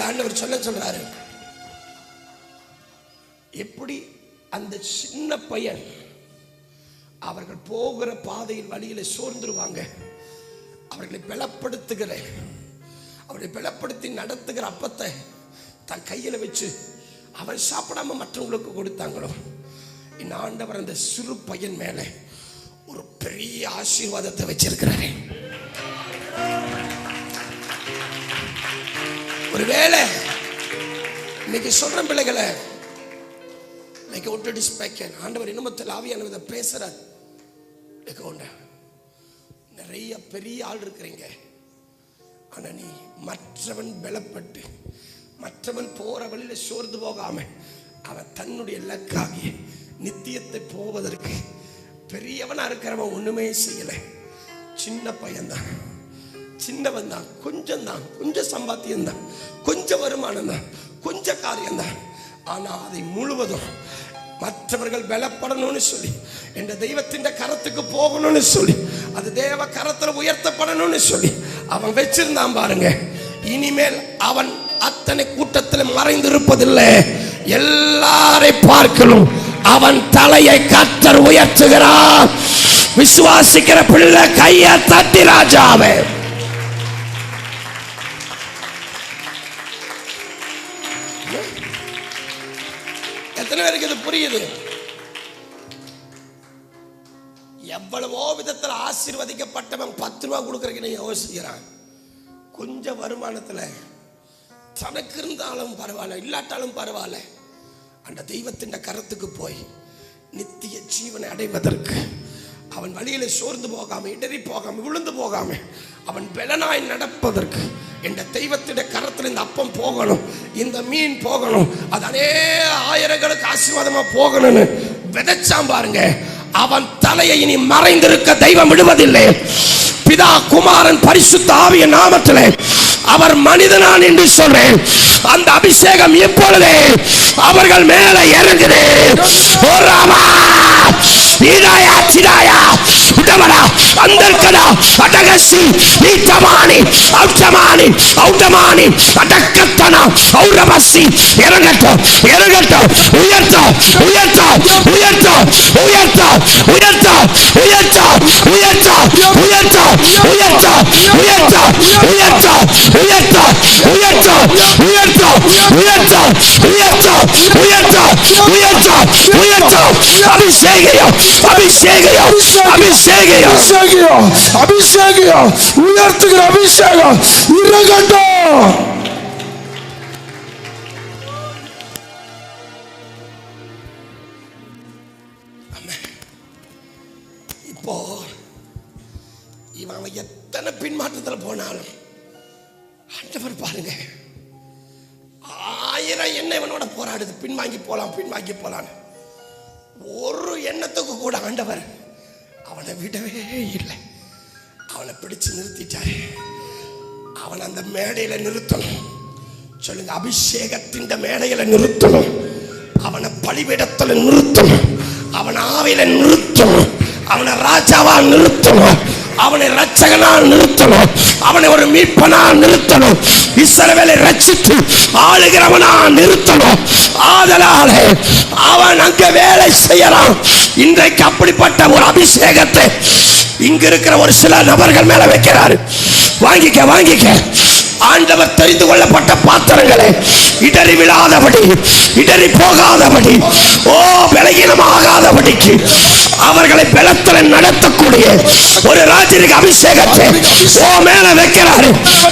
ஆண்டவர் சொல்றாரு, எப்படி அந்த சின்ன பையன் அவர்கள் போகிற பாதையில் வழியில சோர்ந்துருவாங்க, அவர்களை பலப்படுத்துகிற, அவர்களை பலப்படுத்தி நடத்துகிற அப்பத்தை தன் கையில வச்சு அவன் சாப்பிடாம மற்றவங்களுக்கு கொடுத்தாங்களோ, இந்த ஆண்டவர் அந்த சிறு பையன் மேல ஒரு பெரிய ஆசீர்வாதத்தை வச்சிருக்கிறாரு. ஒருவேளை இன்னைக்கு சொல்ற பிள்ளைகளை ஆண்டவர் இன்னும் ஆவியானவரை பேசுறார். நிறைய பெரிய ஆள் இருக்கிறீங்க, ஆனா நீ மற்றவன் பலப்பட்டு மற்றவன் போற வழியில சோர்ந்து போகாம அவன் தன்னுடைய இலக்காகி நித்தியத்தை போவதற்கு பெரியவனா இருக்கிறவன் ஒண்ணுமே செய்யல. சின்ன பையன்தான், சின்னவன் தான், கொஞ்சம் சம்பாத்தியம் தான், கொஞ்சம் வருமானம் தான், கொஞ்ச காரியம் தான். ஆனா அதை முழுவதும் மற்றவர்கள் பலப்படணும்னு சொல்லி, என்ற தெய்வத்தின் கரத்துக்கு போகணும்னு சொல்லி, அது தேவ கரத்துல உயர்த்தப்படணும்னு சொல்லி அவன் வச்சிருந்தான் பாருங்க. இனிமேல் அவன் அத்தனை கூட்டத்தில் மறைந்திருப்பதில்லை, எல்லாரை பார்க்கணும் அவன் தலையை கர்த்தர் உயர்த்துகிறார். விசுவாசிக்கிற பிள்ளை கையை தட்டி ராஜாவே. எத்தனை பேருக்கு இது புரியுது? எவ்வளவோ விதத்தில் ஆசீர்வதிக்கப்பட்டவன் 10 ரூபா கொடுக்கறதுக்கு யோசிக்கிறான். கொஞ்சம் வருமானத்துல தனக்கு இருந்தாலும் பரவாயில்ல, இல்லாட்டாலும் பரவாயில்ல, அந்த தெய்வத்தின் கரத்துக்கு போய் நித்திய ஜீவனை அடைவதற்கு அவன் வழியில சோர்ந்து போகாம, இடறி போகாம, விழுந்து போகாம, அவன் பலனாய் நடப்பதற்கு என்ற தெய்வத்தின் கரத்தில் இந்த அப்பம் போகணும், இந்த மீன் போகணும், அது அநேக ஆயிரங்களுக்கு ஆசீர்வாதமா போகணும்னு விதைச்சான் பாருங்க. அவன் தலையை இனி மறைந்திருக்க தெய்வம் விடுவதில்லை. பிதா, குமாரன், பரிசுத்த ஆவிய நாமத்திலே அவர் மனிதனான் என்று சொல்றேன். அந்த அபிஷேகம் எப்பொழுதே அவர்கள் மேல இறங்குது. அபிஷேகம் உயர்த்துகிற அபிஷேகம் இறங்கட்டும். இப்போ இவன் எத்தனை பின்மாற்றத்தில் போனாலும் ஆண்டவர் பாருங்க, 1000 எண்ணெய் இவனோட போராடுது, பின்வாங்கி போலாம். ஒரு எண்ணத்துக்கு கூட ஆண்டவர் அவனை விடவே இல்லை. அவனை பிடிச்சு நிறுத்திட்டாரு. அவன் அந்த மேடையில நிறுத்தணும். சொல்லுங்க, அபிஷேகத்தின் மேடையில நிறுத்தணும். அவனை பலிபீடத்துல நிறுத்தணும். அவன் ஆவியில நிறுத்தணும். அவனை ராஜாவா நிறுத்தணும். அவனை ரட்சகனா நிறுத்தணும். அவனை ஒரு மீட்பனா நிறுத்தணும். இஸ்ரவேலை ரட்சித்து ஆளுகிறவனா நிறுத்தணும். ஆதலாலே அவன் அங்க வேலை செய்யறான். இன்றைக்கு அப்படிப்பட்ட ஒரு அபிஷேகத்தை இங்க இருக்கிற ஒரு சில நபர்கள் மேல வைக்கிறாரு. வாங்கிக்க. ஆண்டவர் தெரிந்து கொள்ளப்பட்ட பாத்திரங்களை இடறி விழாதபடி, இடறி போகாதபடி, பலகீனமாகாதபடிக்கு அவர்களை பலத்தில் நடத்தக்கூடிய ஒரு ராஜரிக அபிஷேகத்தை மேல வைக்கிறாரு.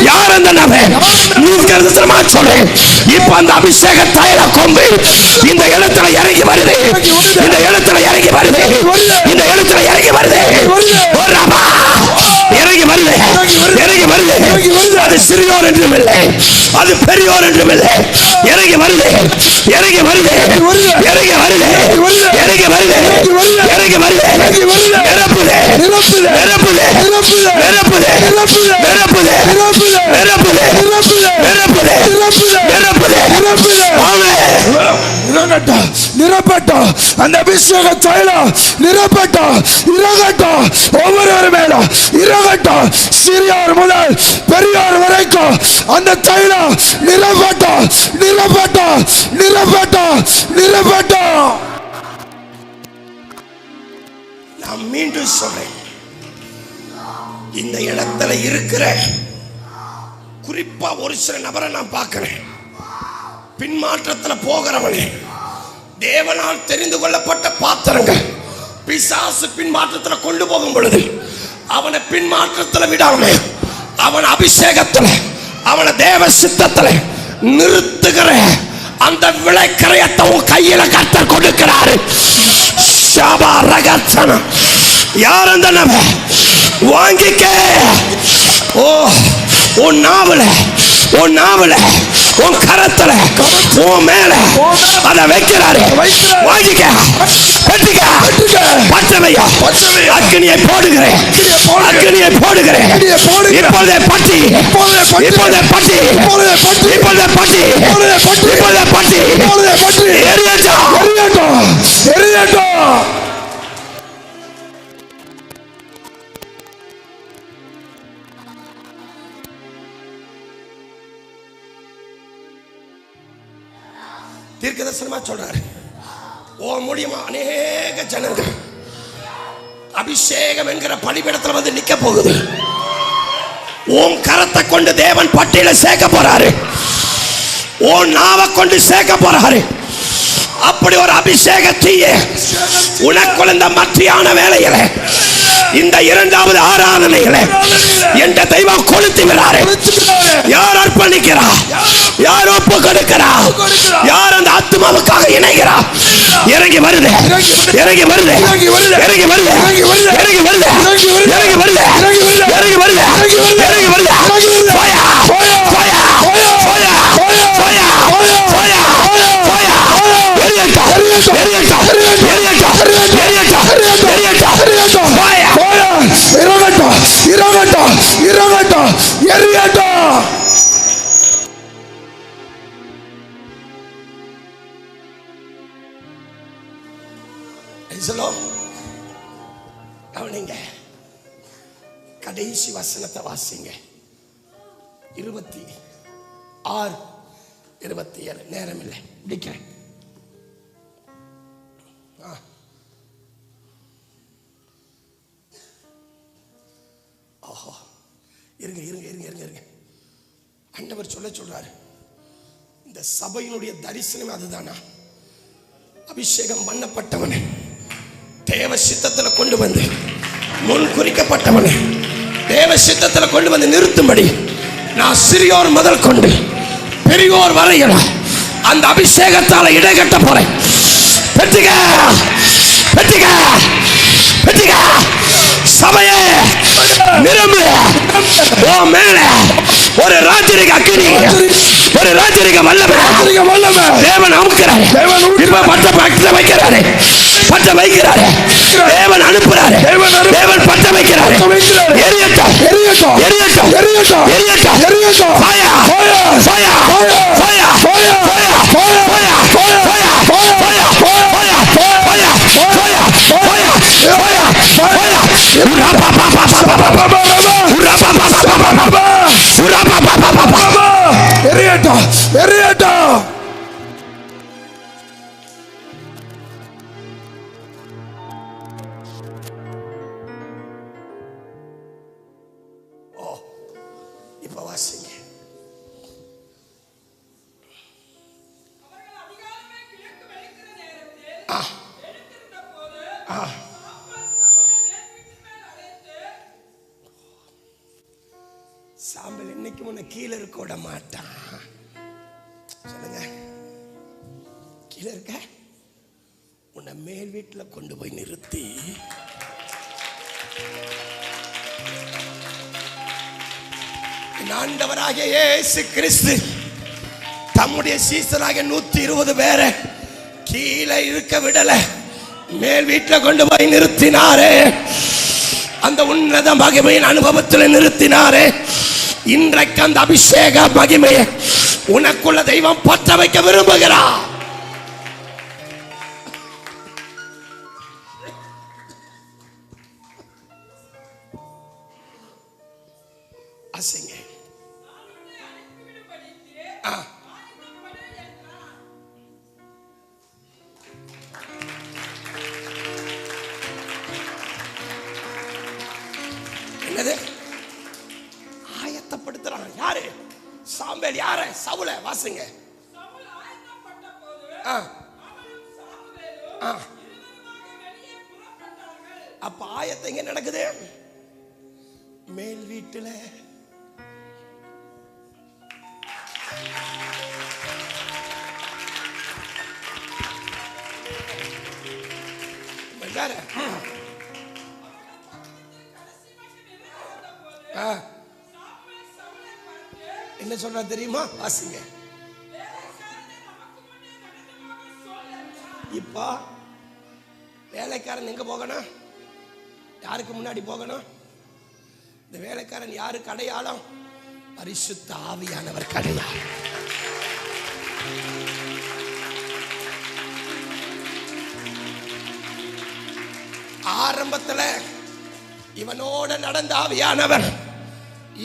யார் அந்த நபர்? சொல்றேன். இப்ப அந்த அபிஷேக தைல கொம்பு இந்த இடத்துல இறங்கி வருது. அது சிறியோர் என்றும் இல்லை, அது பெரியோர் என்றும் இல்லை. இறங்கி வருது. நிரப்பட்டும். அந்த அபிஷேக தைலம் நிரப்பட்டும். இறங்கட்டும். ஒவ்வொருவர் மேலும் இறங்கட்டும். சிறியோர் முதல் பெரியோர் வரை வரைக்கும் அந்த தைலம் நிரப்பட்டும், நிரப்பட்டும், நிரப்பட்டும், நிரப்பட்டும். நான் மீண்டும் சொல்றேன், இந்த இடத்துல இருக்கிற குறிப்பா ஒரு சில நபரை நான் பார்க்கிறேன். பின்மாற்றத்தில் போகிறவனே, தேவனால் தெரிந்து கொள்ளப்பட்ட பாத்திரங்கள் பிசாசு பின்மாற்றத்தில் கொண்டு போகும் பொழுது அவனை பின்மாற்றத்தில் விடாம அவன் அபிஷேகத்தில் அவனை தேவ சித்தத்தில் நிறுத்துகிற அந்த விளைக்கரையத்தை உன் கையில கர்த்தர் கொடுக்கிறாரு. யார் அந்த நபர்? வாங்கிக்க. ஓ, உன் நாவல, உன் நாவல, உன் கரத்துல, உன் மேல அத வைக்கிறாரு. வாங்கிக்க, கட்டிக்க, பச்சமையா, அக்னியை போடுகிறேன், அக்னியை போடுகிறேன். இப்பொழுதே பட்டி, இப்பொழுதே பட்டி, இப்பொழுதே பட்டி, இப்பொழுதே பட்டி, எரியட்டும், எரியட்டும், எரியட்டும். தீர்க்கதரிசனமா சொல்றாரு, ஓ மூலியமா அநேக ஜனங்கள் அபிஷேகம் என்கிற பலிபீடத்துல வந்து நிக்க போகுது. உன் கரத்தை கொண்டு தேவன் பட்டியல சேர்க்க போறாரு, உன் நாவை கொண்டு சேர்க்க போறாரு. அப்படி ஒரு அபிஷேக தீய உனக்குள்ள இந்த மத்தியான வேளையில, இந்த இரண்டாவது ஆராதனையில என்ற தெய்வம் கொளுத்தி விடாரு. யார் அர்ப்பணிக்கிறா, யார் ஒப்பு கொடுக்கிறா, யார் அந்த ஆத்மாவுக்காக இணைகிறா, இறங்கி வருது, இறங்கி வருது, இறங்கி வருது, இறங்கி வருது, இறங்கி வருது, இறங்கி வருது, இறங்கி வருது, இறங்கி வருது. Fire, fire, fire, fire, fire, fire. கடைசி வசனத்தை வாசிங்க. 26, 27. நேரம் இல்லை, முடிக்கிறேன். இருங்க இருங்க இருங்க இருங்க இருங்க. ஆண்டவர் சொல்றாரு, இந்த சபையினுடைய தரிசனம் அதுதானா? அபிஷேகம் பண்ணப்பட்டவனை தேவ சித்தத்தில் கொண்டு வந்து, முன் குறிக்கப்பட்டவனை தேவ சித்தத்தில் கொண்டு வந்து நிறுத்தும்படி நான் சிறியோர் முதல் கொண்டு பெரியோர் வரையில அந்த அபிஷேகத்தால இடைகட்ட போறேன். பெற்றுக, பெற்றுக, பெற்றுக. சபையே நிரம்பு. ஓ மேல ஒரு ராஜரிக அக்கினி, ஒரு ராஜரிக வல்லமை தேவன் அமுக்கிறார். இப்ப பட்ட பட்ட வைக்கிறாரு, பட்ட வைக்கிறாரு. தேவன் அனுப்புறாரு, தேவன் பட்ட வைக்கிறாரு. எரியட்டும், எரியட்டும், எரியட்டும், எரியட்டும், எரியட்டும், எரியட்டும். Fire, fire, fire, fire, fire, fire, fire, fire, fire, எரியட்டும், எரியட்டும். இப்ப வாசிங்க. சாம்பல் என்னைக்கு முன்ன கீழே இருக்க விட மாட்டான். சொல்லுங்க, கீழே இருக்க உன்னை மேல் வீட்டில் கொண்டு போய் நிறுத்தி ஆண்டவராகிய இயேசு கிறிஸ்து தம்முடைய சீசராக 120 பேரை கீழே இருக்க விடல, மேல் வீட்டில் கொண்டு போய் நிறுத்தினாரே. அந்த உன்னத மகிமையின் அனுபவத்தில் நிறுத்தினாரே. இன்றைக்கு அந்த அபிஷேக மகிமையை உனக்குள்ள தெய்வம் பற்ற வைக்க விரும்புகிறார். அசிங்க என்னது ஆயத்தப்படுத்துறான்? யாரு? சாமுவேல். யார? சவுல. வாசிங்க. அப்ப ஆயத்தம் எங்க நடக்குது? மேல் வீட்டுல. என்ன சொல்ற தெரியுமா? வாசிங்க. இப்ப வேலைக்காரன் எங்க போகணும்? யாருக்கு முன்னாடி போகணும்? இந்த வேலைக்காரன் யாருக்கு அடையாளம்? பரிசுத்த ஆவியானவர் அடையாளம். ஆரம்பத்துல இவனோட நடந்த ஆவியானவர்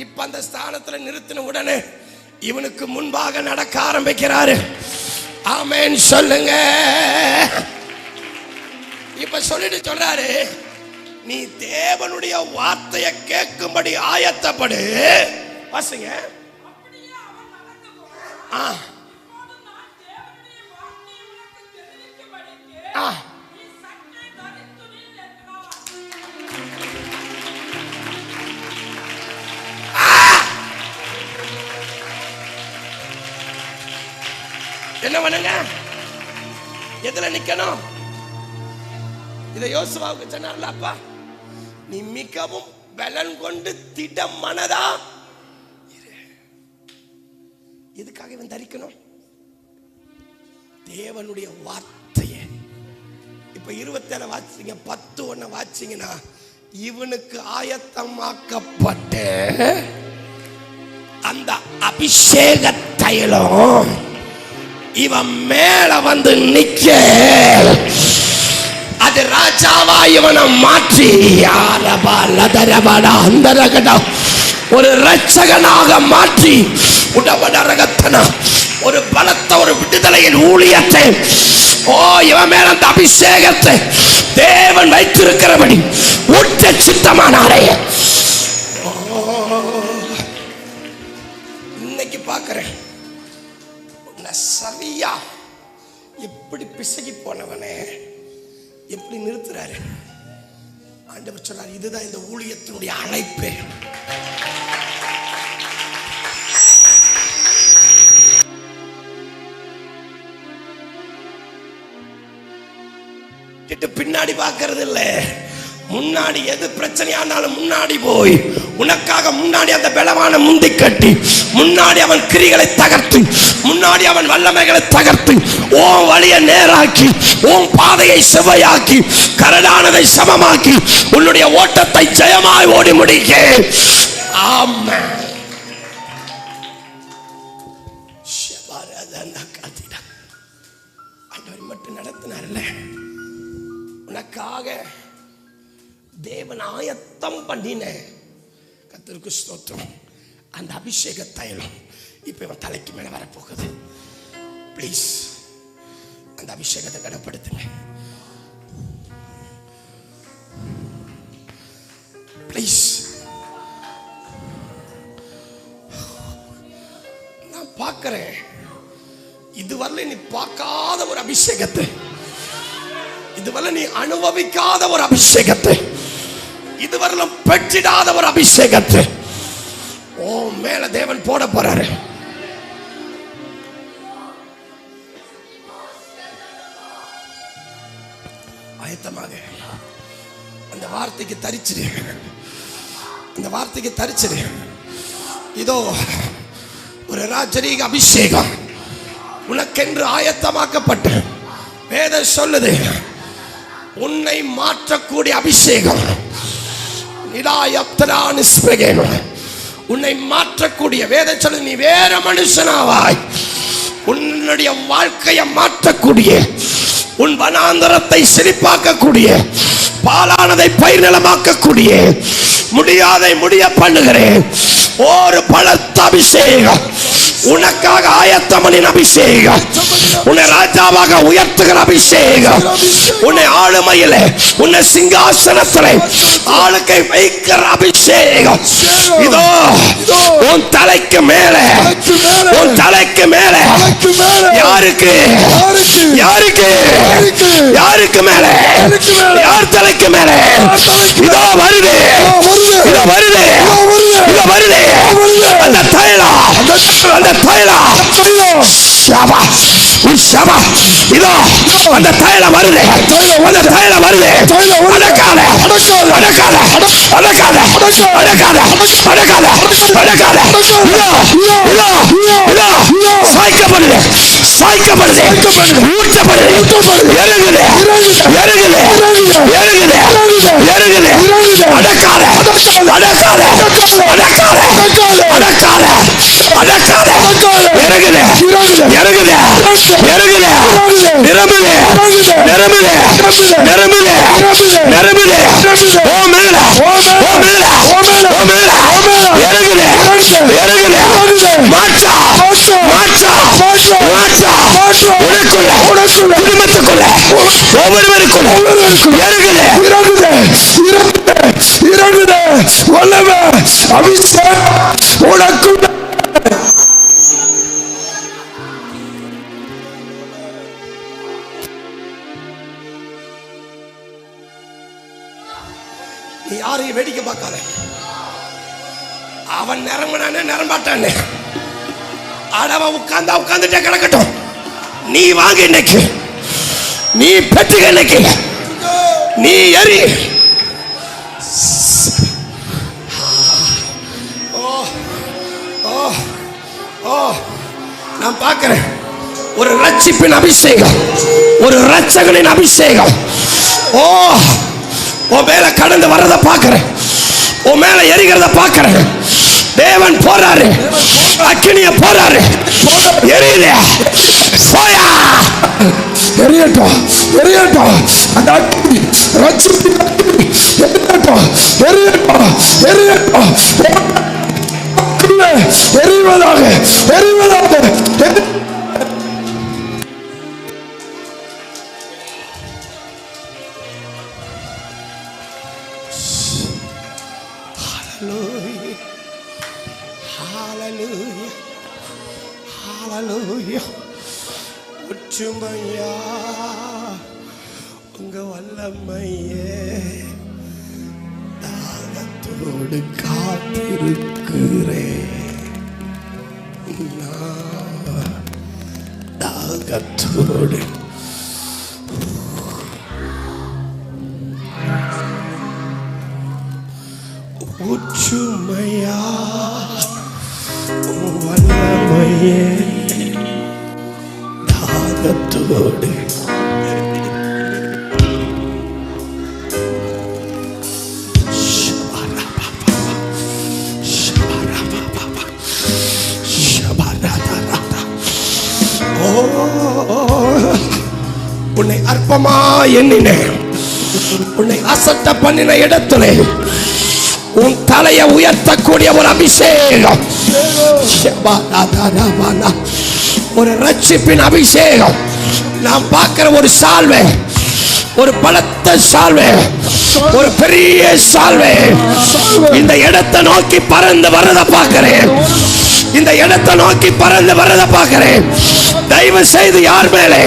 இப்ப அந்த ஸ்தானத்துல நிறுத்தின உடனே இவனுக்கு முன்பாக நடக்க ஆரம்பிக்கிறாரு. ஆமென் சொல்லுங்க. இப்ப சொல்லிட்டு சொல்றாரு, நீ தேவனுடைய வார்த்தையை கேட்கும்படி ஆயத்தப்படு. வாசிங்க. என்ன பண்ணுங்க? எதுல நிக்கணும்? இதை யோசுவாவுக்கு சொன்னார்ல, அப்பா நீ மிகவும் பலன் கொண்டு திடம் மனதா. எதுக்காக இவன் தரிக்கணும்? தேவனுடைய வார்த்தையை. இப்ப 27 வாசிங்க, 10 வாசிங்கன்னா இவனுக்கு ஆயத்தமாக்கப்பட்ட அந்த அபிஷேக தைலம் இவன் மேல வந்து நிக்க, அது ராஜாவா இவனை மாற்றி ஒரு ரட்சகனாக மாற்றி ஒரு பலத்த ஒரு விடுதலையின் ஊழியத்தை, இவன் மேல அந்த அபிஷேகத்தை தேவன் வைத்திருக்கிறபடி ஊட்ட சித்தமானாரே. இன்னைக்கு பார்க்கிறேன் சரியா எப்படி பிசகி போனவனே எப்படி நிறுத்துறாரு. ஆண்டவர் சொல்றாரு, இதுதான் இந்த ஊழியத்தினுடைய அழைப்பு. பின்னாடி பார்க்கறது இல்ல, முன்னாடி எது பிரச்சனையானாலும் முன்னாடி போய் உனக்காக முன்னாடி அந்த பலவான முந்தி கட்டி, முன்னாடி அவன் கிரிகளை தகர்த்து, முன்னாடி அவன் வல்லமைகளை தகர்த்து, உன் வழியை நேராக்கி, உன் பாதையை செவ்வையாக்கி, கரடானதை சமமாக்கி, உன்னுடைய ஓட்டத்தை ஜெயமாய் ஓடி முடிக்க. ஆமென். ஆண்டவர் மட்டும் நடத்தினார்ல, உனக்காக தேவன் ஆயத்தம் பண்ணின கர்த்தருக்கு ஸ்தோத்திரம். அந்த அபிஷேக தைலம் இப்ப இவன் தலைக்கு மேல வரப்போகுது. ப்ளீஸ் அந்த அபிஷேகத்தை கனப்படுத்துங்க. ப்ளீஸ். நான் பார்க்கிறேன், இதுவரை நீ பார்க்காத ஒரு அபிஷேகத்தை, இதுவரை நீ அனுபவிக்காத ஒரு அபிஷேகத்தை, இதுவரை பெற்றிடாத ஒரு அபிஷேகத்தை ஓ மேல தேவன் போட போறாரு. ஆயத்தமாக அந்த வார்த்தைக்கு தரிச்சிரு, அந்த வார்த்தைக்கு தரிச்சிரு. இதோ ஒரு ராஜரீக அபிஷேகம் உனக்கென்று ஆயத்தமாக்கப்பட்ட வேதம் சொல்லுது. உன்னை மாற்றக்கூடிய அபிஷேகம், உன்னை மாற்றக்கூடிய வேதம் சொல்லுது. நீ வேற மனுஷனாவாய், உன்னுடைய வாழ்க்கையை மாற்றக்கூடிய, உன் வனாந்தரத்தை செழிப்பாக்கக்கூடிய, பாலானதை பயிர் நிலமாக்கக்கூடிய, முடியாதை முடிய பண்ணுகிறேன் ஒரு பலத்த அபிஷேகம் உனக்காக ஆயத்தம் பண்ணின அபிஷேகம், உன்னை ராஜாவாக உயர்த்துகிற அபிஷேகம், உன்னை ஆளுமையிலே உன்னை சிங்காசனத்திலே ஆளுகை வைக்கிற அபிஷேகம் இதோ உன் தலைக்கு மேலே, உன் தலைக்கு மேலே. யாருக்கு யாருக்கு யாருக்கு மேலே? யார் தலைக்கு மேலே? இதோ வருது, இதோ வருது, இதோ வருது அந்த தைலம், அந்த தைலம். ஷபா ஷபா இதோ அந்த தைலம் வருது, அந்த தைலம் வருது. அடக்காத அடக்காத அடக்காத அடக்காத அடக்காத அடக்காத. இதோ இதோ இதோ சாய்க்கப்படுது, சாய்க்கப்படுது, ஊற்றப்படுது, இறங்குது இறங்குது இறங்குது இறங்குது. அடக்காத அடக்காத அடக்காத அடக்காத அடக்காத. இறங்குது இறங்குது இறங்குது. நிரம்புது நிரம்புது நிரம்புது நிரம்புது. ஓ மேல ஓ மேல ஓ மேல இறங்குது இறங்குது. மாற்றா மாற்றா மாற்றா. உனக்குள்ள குடும்பத்துக்குள்ள ஒவ்வொருவருக்குள்ள இறங்குது இறங்குது இறங்குது. வல்லமை அபிஷேகம் உனக்குள்ள. நீ யாரையும் வேடிக்கை பார்க்காத. அவன் நிரம்பினானே நிரம்பாட்டானே, அவன் உட்கார்ந்தா உட்கார்ந்துட்டே கிடக்கட்டும். நீ வாங்க இன்னைக்கு, நீ பெற்றுக இன்னைக்கு, நீ எரி. நான் பார்க்கிறேன் ஒரு ரட்சிப்பின் அபிஷேகம், ஒரு ரட்சகனின் அபிஷேகம். ஓ உன் மேல கடந்து வர்றத பார்க்கிறேன், உன் மேல எரிகிறத பார்க்கிறேன். தேவன் போறாரு, அக்கினிய போறாரு, எரியுது. எரியட்டும் எரியட்டும் அந்த அக்கினி, ரட்சிப்பின் அக்கினி எரியட்டும் எரியட்டும் எரியட்டும். எரிவதாக எரிவதாக. ஒற்றுமையா உங்க வல்லமையே தாகத்தோடு காத்திருக்கிறேன். தாகத்தோடு ஒற்றுமையா வல்லமையே தாகத்தோடு உன்னை அற்பமா எண்ணினேன், உன்னை அசட்ட பண்ணின இடத்துல உன் தலையை உயர்த்தக்கூடிய ஒரு அபிஷேகம், ஒரு ரட்சிப்பின் அபிஷேகம். நான் பார்க்கிற ஒரு சால்வை, ஒரு பலத்த சால்வை, ஒரு பெரிய சால்வை இந்த இடத்தை நோக்கி பறந்து வரத பார்க்கிறேன், இந்த இடத்தை நோக்கி பறந்து வரத பார்க்கிறேன். தயவு செய்து யார் மேலே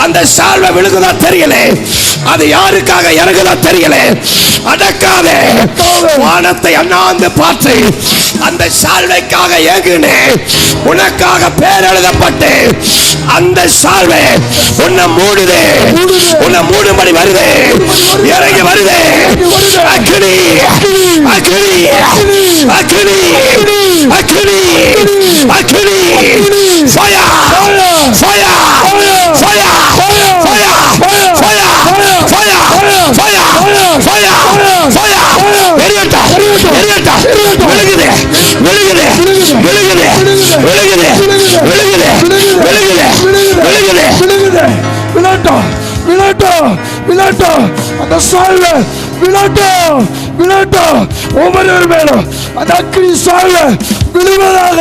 அந்த சால்வை விழுகுதா தெரியல, அது யாருக்காக இறங்குதா தெரியல. அடக்காதே, வானத்தை அண்ணாந்து பார்த்து அந்த சால்வைக்காக ஏங்குனேன். உனக்காக பேர் எழுதப்பட்டு அந்த சால்வை உன்னை மூடுது, உன்னை மூடும்படி வருது, இறங்கி வருது. அக்னி அக்னி அக்னி அக்னி அக்னி. Fire fire fire fire fire fire fire fire fire. எரியட்டா எரியட்டா. விழுகுது விழுகுது விழுகுது விழுகுது விழுகுது விழுகுது விழுகுது விழுகுது. விழட்டும் விழட்டும் விழட்டும் அந்த சால்வை விழட்டும் விழட்டும். ஒவ்வொருவர் மேலும் அந்த அக்னி சால்வை விழுவதாக.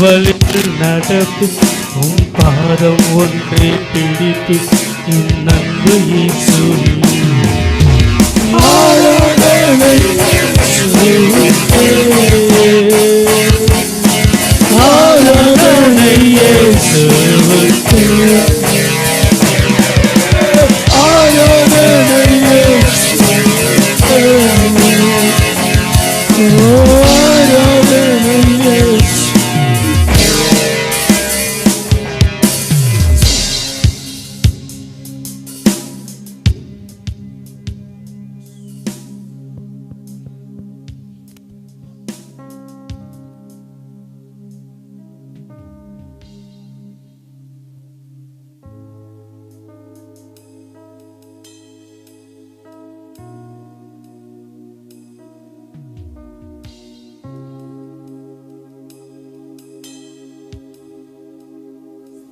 வழியில் நடப்பு உன் பாதம் ஒன்றே பிடித்து என் நன்பு இயேசுவே ஆராதனை இயேசுவுக்கே ஆராதனை இயேசுவுக்கே ஆராதனை இயேசுவுக்கே ஆராதனை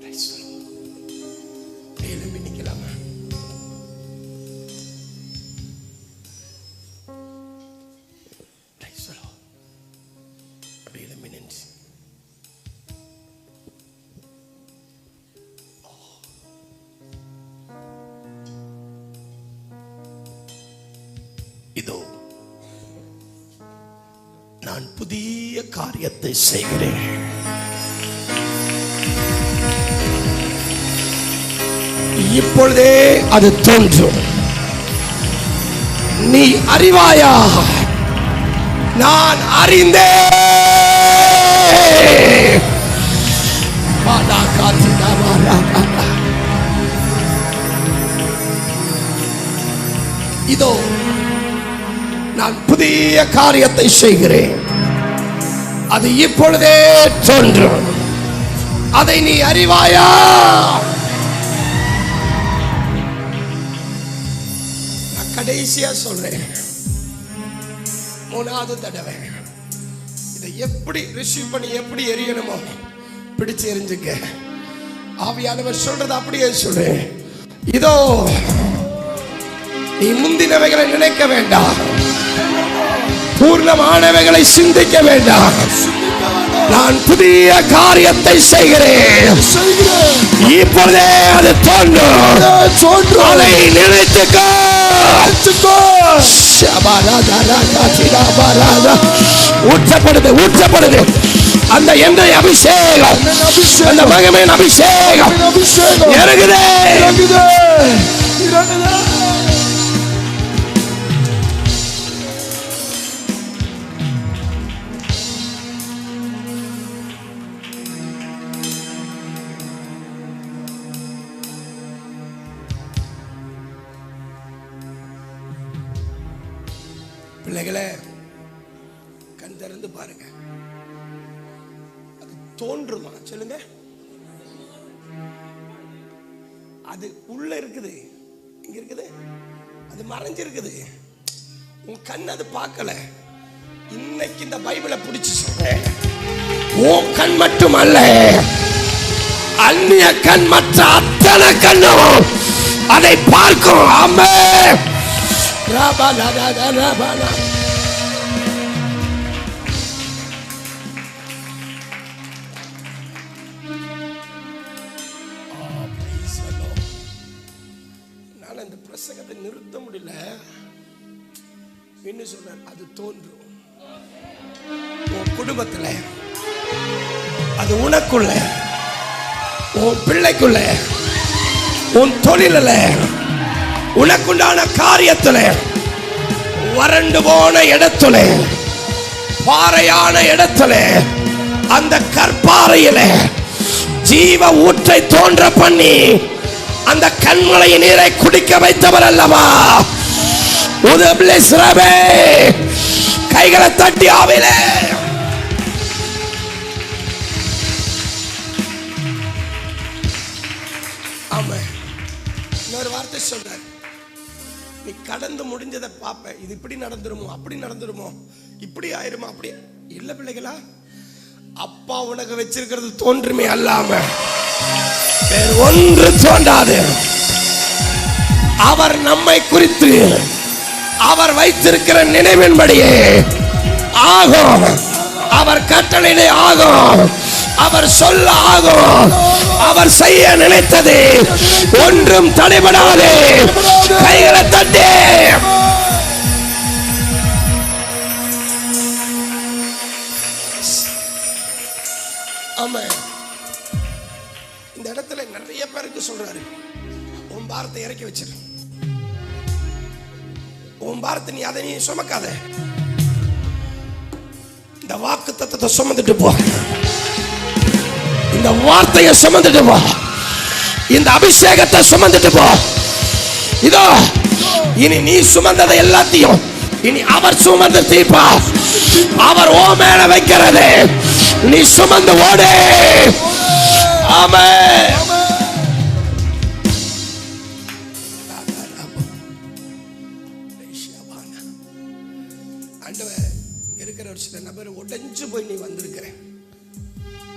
இயேசுவுக்கே எழும்பி நிக்கலாமா? அப்படி எழும்பி நின்று இதோ நான் புதிய காரியத்தை செய்கிறேன். இப்பொழுதே அது தோன்றும். நீ அறிவாயா? நான் அறிந்தேன். இதோ நான் புதிய காரியத்தை செய்கிறேன். அது இப்பொழுதே தோன்றும். அதை நீ அறிவாயா? கடைசியா சொல்றேன், மூணாவது தடவை இதை எப்படி ரிசீவ் பண்ணி எப்படி எரியணுமோ பிடிச்சு எரிஞ்சுக்க. ஆவியானவர் சொல்றது அப்படியே சொல்றேன். இதோ நீ முந்தினவைகளை நினைக்க வேண்டாம், பூர்ணமானவைகளை சிந்திக்க வேண்டாம். நான் புதிய காரியத்தை செய்கிறேன். இப்பொழுதே அது தோன்றும். அதை நினைத்துக்க. ஊற்றப்படுது ஊற்றப்படுது அந்த எண்ணெய் அபிஷேகம், அந்த மகிமையின் அபிஷேகம் இறங்குதே. பிள்ளைகளே, கண் திறந்து பாருங்க. அது தோன்றுமா? சொல்லுங்க. அது உள்ள இருக்குது, இங்க இருக்குது, அது மறைஞ்சிருக்குது. உன் கண் அது பார்க்கல. இன்னைக்கு இந்த பைபிளை பிடிச்சு சொல்றேன், உன் கண் மட்டும் அல்ல, அந்நிய கண் மற்ற அத்தனை கண்ணும் அதை பார்க்கும். ஆமென். நான் இந்த பிரசங்கத்தை நிறுத்த முடியல. என்ன சொல்ற? அது தோன்றும் உன் குடும்பத்துல, அது உனக்குள்ள, உன் பிள்ளைக்குள்ள, உன் தொழில, உனக்குண்டான காரியத்துல, வறண்டு போன இடத்துல, பாறையான இடத்துல, அந்த கற்பாறையில ஜீவ ஊற்றை தோன்ற பண்ணி அந்த கண்மலை நீரை குடிக்க வைத்தவர் அல்லவா? கைகளை தட்டி ஆவிலே ஆமா. இன்னொரு வார்த்தை சொல்றார், நீ கடந்து முடிஞ்சதை பார்ப்ப. இது இப்படி நடந்துருமோ, அப்படி நடந்துருமோ, இப்படி ஆயிருமா, அப்படி இல்ல. பிள்ளைகளா, அப்பா உனக்கு வச்சிருக்கிறது தோன்றுமே அல்லாம வேறு ஒன்று தோன்றாது. அவர் நம்மை குறித்து அவர் வைத்திருக்கிற நினைவின்படியே ஆகும். அவர் கட்டளையிலே ஆகும். அவர் சொல்ல ஆகும். அவர் செய்ய நினைத்தது ஒன்றும் தடைபடாது. கைகளை தட்டி ஆமென். இந்த இடத்துல நிறைய பேருக்கு சொல்றாரு, உன் பாரத்தை இறக்கி வச்சிரு. உன் பாரத்தை நீ அதை நீ சுமக்காத. இந்த வாக்கு தத்தத்தை சுமந்துட்டு போ. இந்த வார்த்தையை சுமந்துட்டு போ. இந்த அபிஷேகத்தை சுமந்துட்டு போ. இதோ இனி நீ சுமந்ததை எல்லாத்தையும் இனி அவர் சுமந்து தீர்ப்பா. அவர் ஓ மேல வைக்கிறது நீ சுமந்து ஓடு. ஆமென். ஆண்டவர் இருக்கிற ஒரு சில நபர் உடைஞ்சு போய் நீ வந்திருக்கிற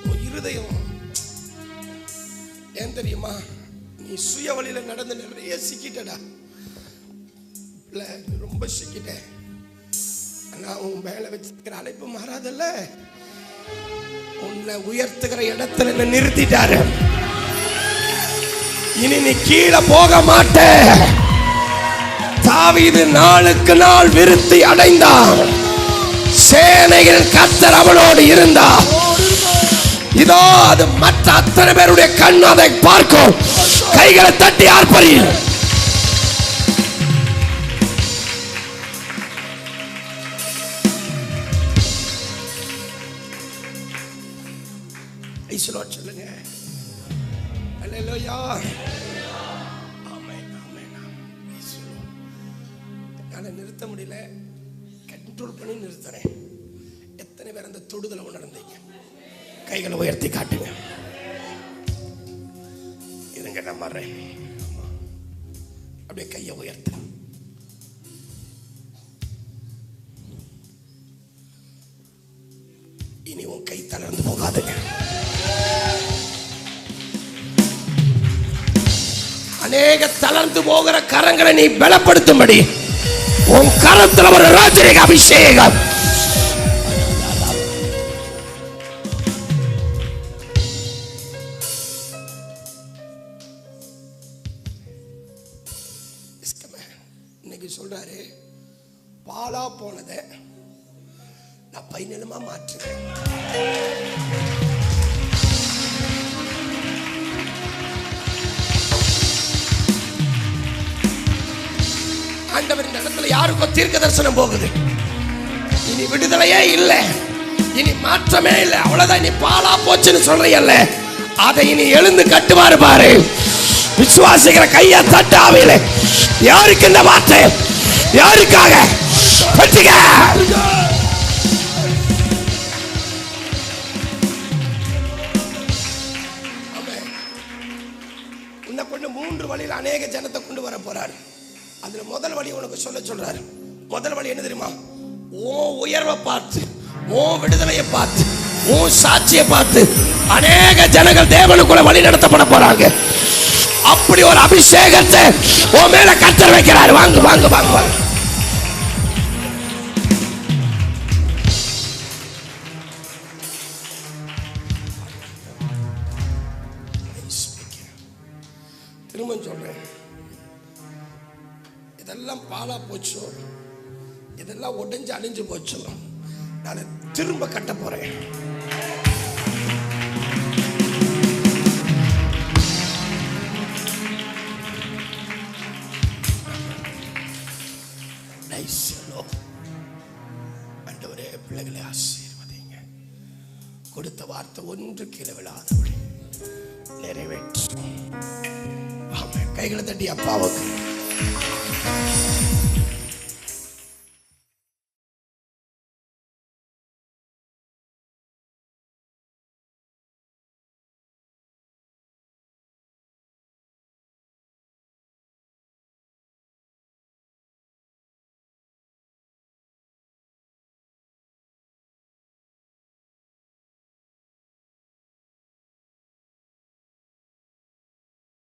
உன் இருதயம் ஏன் தெரியுமா? நீ சுய வழியில நடந்து நிறைய சிக்கிட்டடா. ரொம்ப சிக்கிட்ட. ஆனா உன் மேல வச்சிருக்கிற அழைப்பு மாறாதல்ல. உன்னை உயர்த்துகிற இடத்துல என்ன நிறுத்திட்டாரு. இனி நீ கீழே போக மாட்ட. தாவீது நாளுக்கு நாள் விருத்தி அடைந்தான். சேனைகள் கர்த்தர் அவனோடு இருந்தார். இதோ அது மற்ற அத்தனை பேருடைய கண் அதை பார்க்கும். கைகளை தட்டி ஆர்ப்பரி. சொல்லுங்க. அல்லேலூயா. ஆமென் ஆமென். என்னால நிறுத்த முடியல. கண்ட்ரோல் பண்ணி நிறுத்துறேன். எத்தனை பேர் அந்த தொடுதலை உணர்ந்தீங்க? கைகளை உயர்த்தி காட்டுங்க. இருங்க நான் மாறேன். அப்படியே கையை உயர்த்து. இனி உன் கை தளர்ந்து போகாதுங்க. அநேக தளர்ந்து போகிற கரங்களை நீ பலப்படுத்தும்படி உன் கரத்தில் ஒரு ராஜரீக அபிஷேகம். இன்னைக்கு சொல்றாரு, பாலா போனதை நான் பைநிலமா மாற்றுறேன். ஆண்டவர் இந்த இடத்துல யாருக்கோ தீர்க்க தரிசனம் போகுது. இனி விடுதலையே இல்லை, இனி மாற்றமே இல்லை, அவ்வளவுதான், இனி பாலா போச்சுன்னு சொல்றீங்கல்ல, அதை இனி எழுந்து கட்டுவாரு பாரு. விசுவாசிக்கிற கையை தட்ட. ஆவியில யாருக்கு இந்த வார்த்தை? யாருக்காக? பற்றிக்க. உன்னை கொண்டு 3 வழியில் அநேக ஜனத்தை கொண்டு வர போறாரு. அதுல முதல் வழி உனக்கு சொல்றாரு. முதல் வழி என்ன தெரியுமா? உன் உயர்வை பார்த்து, உன் விடுதலையை பார்த்து, உன் சாட்சியை பார்த்து அநேக ஜனங்கள் தேவனுக்குள்ள வழி நடத்தப்பட போறாங்க. அப்படி ஒரு அபிஷேகத்தை உன் மேல கர்த்தர் வைக்கிறாரு. வாங்க வாங்க வாங்க வாங்க. திரும்ப சொல்றேன், இதெல்லாம் பாலா போச்சோ, இதெல்லாம் உடைஞ்சு அழிஞ்சு போச்சோ, நான் திரும்ப கட்ட போறேன். ஆண்டவரே, பிள்ளைகளை ஆசீர்வதிங்க. கொடுத்த வார்த்தை ஒன்று கீழே விழாதபடி நிறைவேற்று. கைகளை தட்டி அப்பாவுக்கு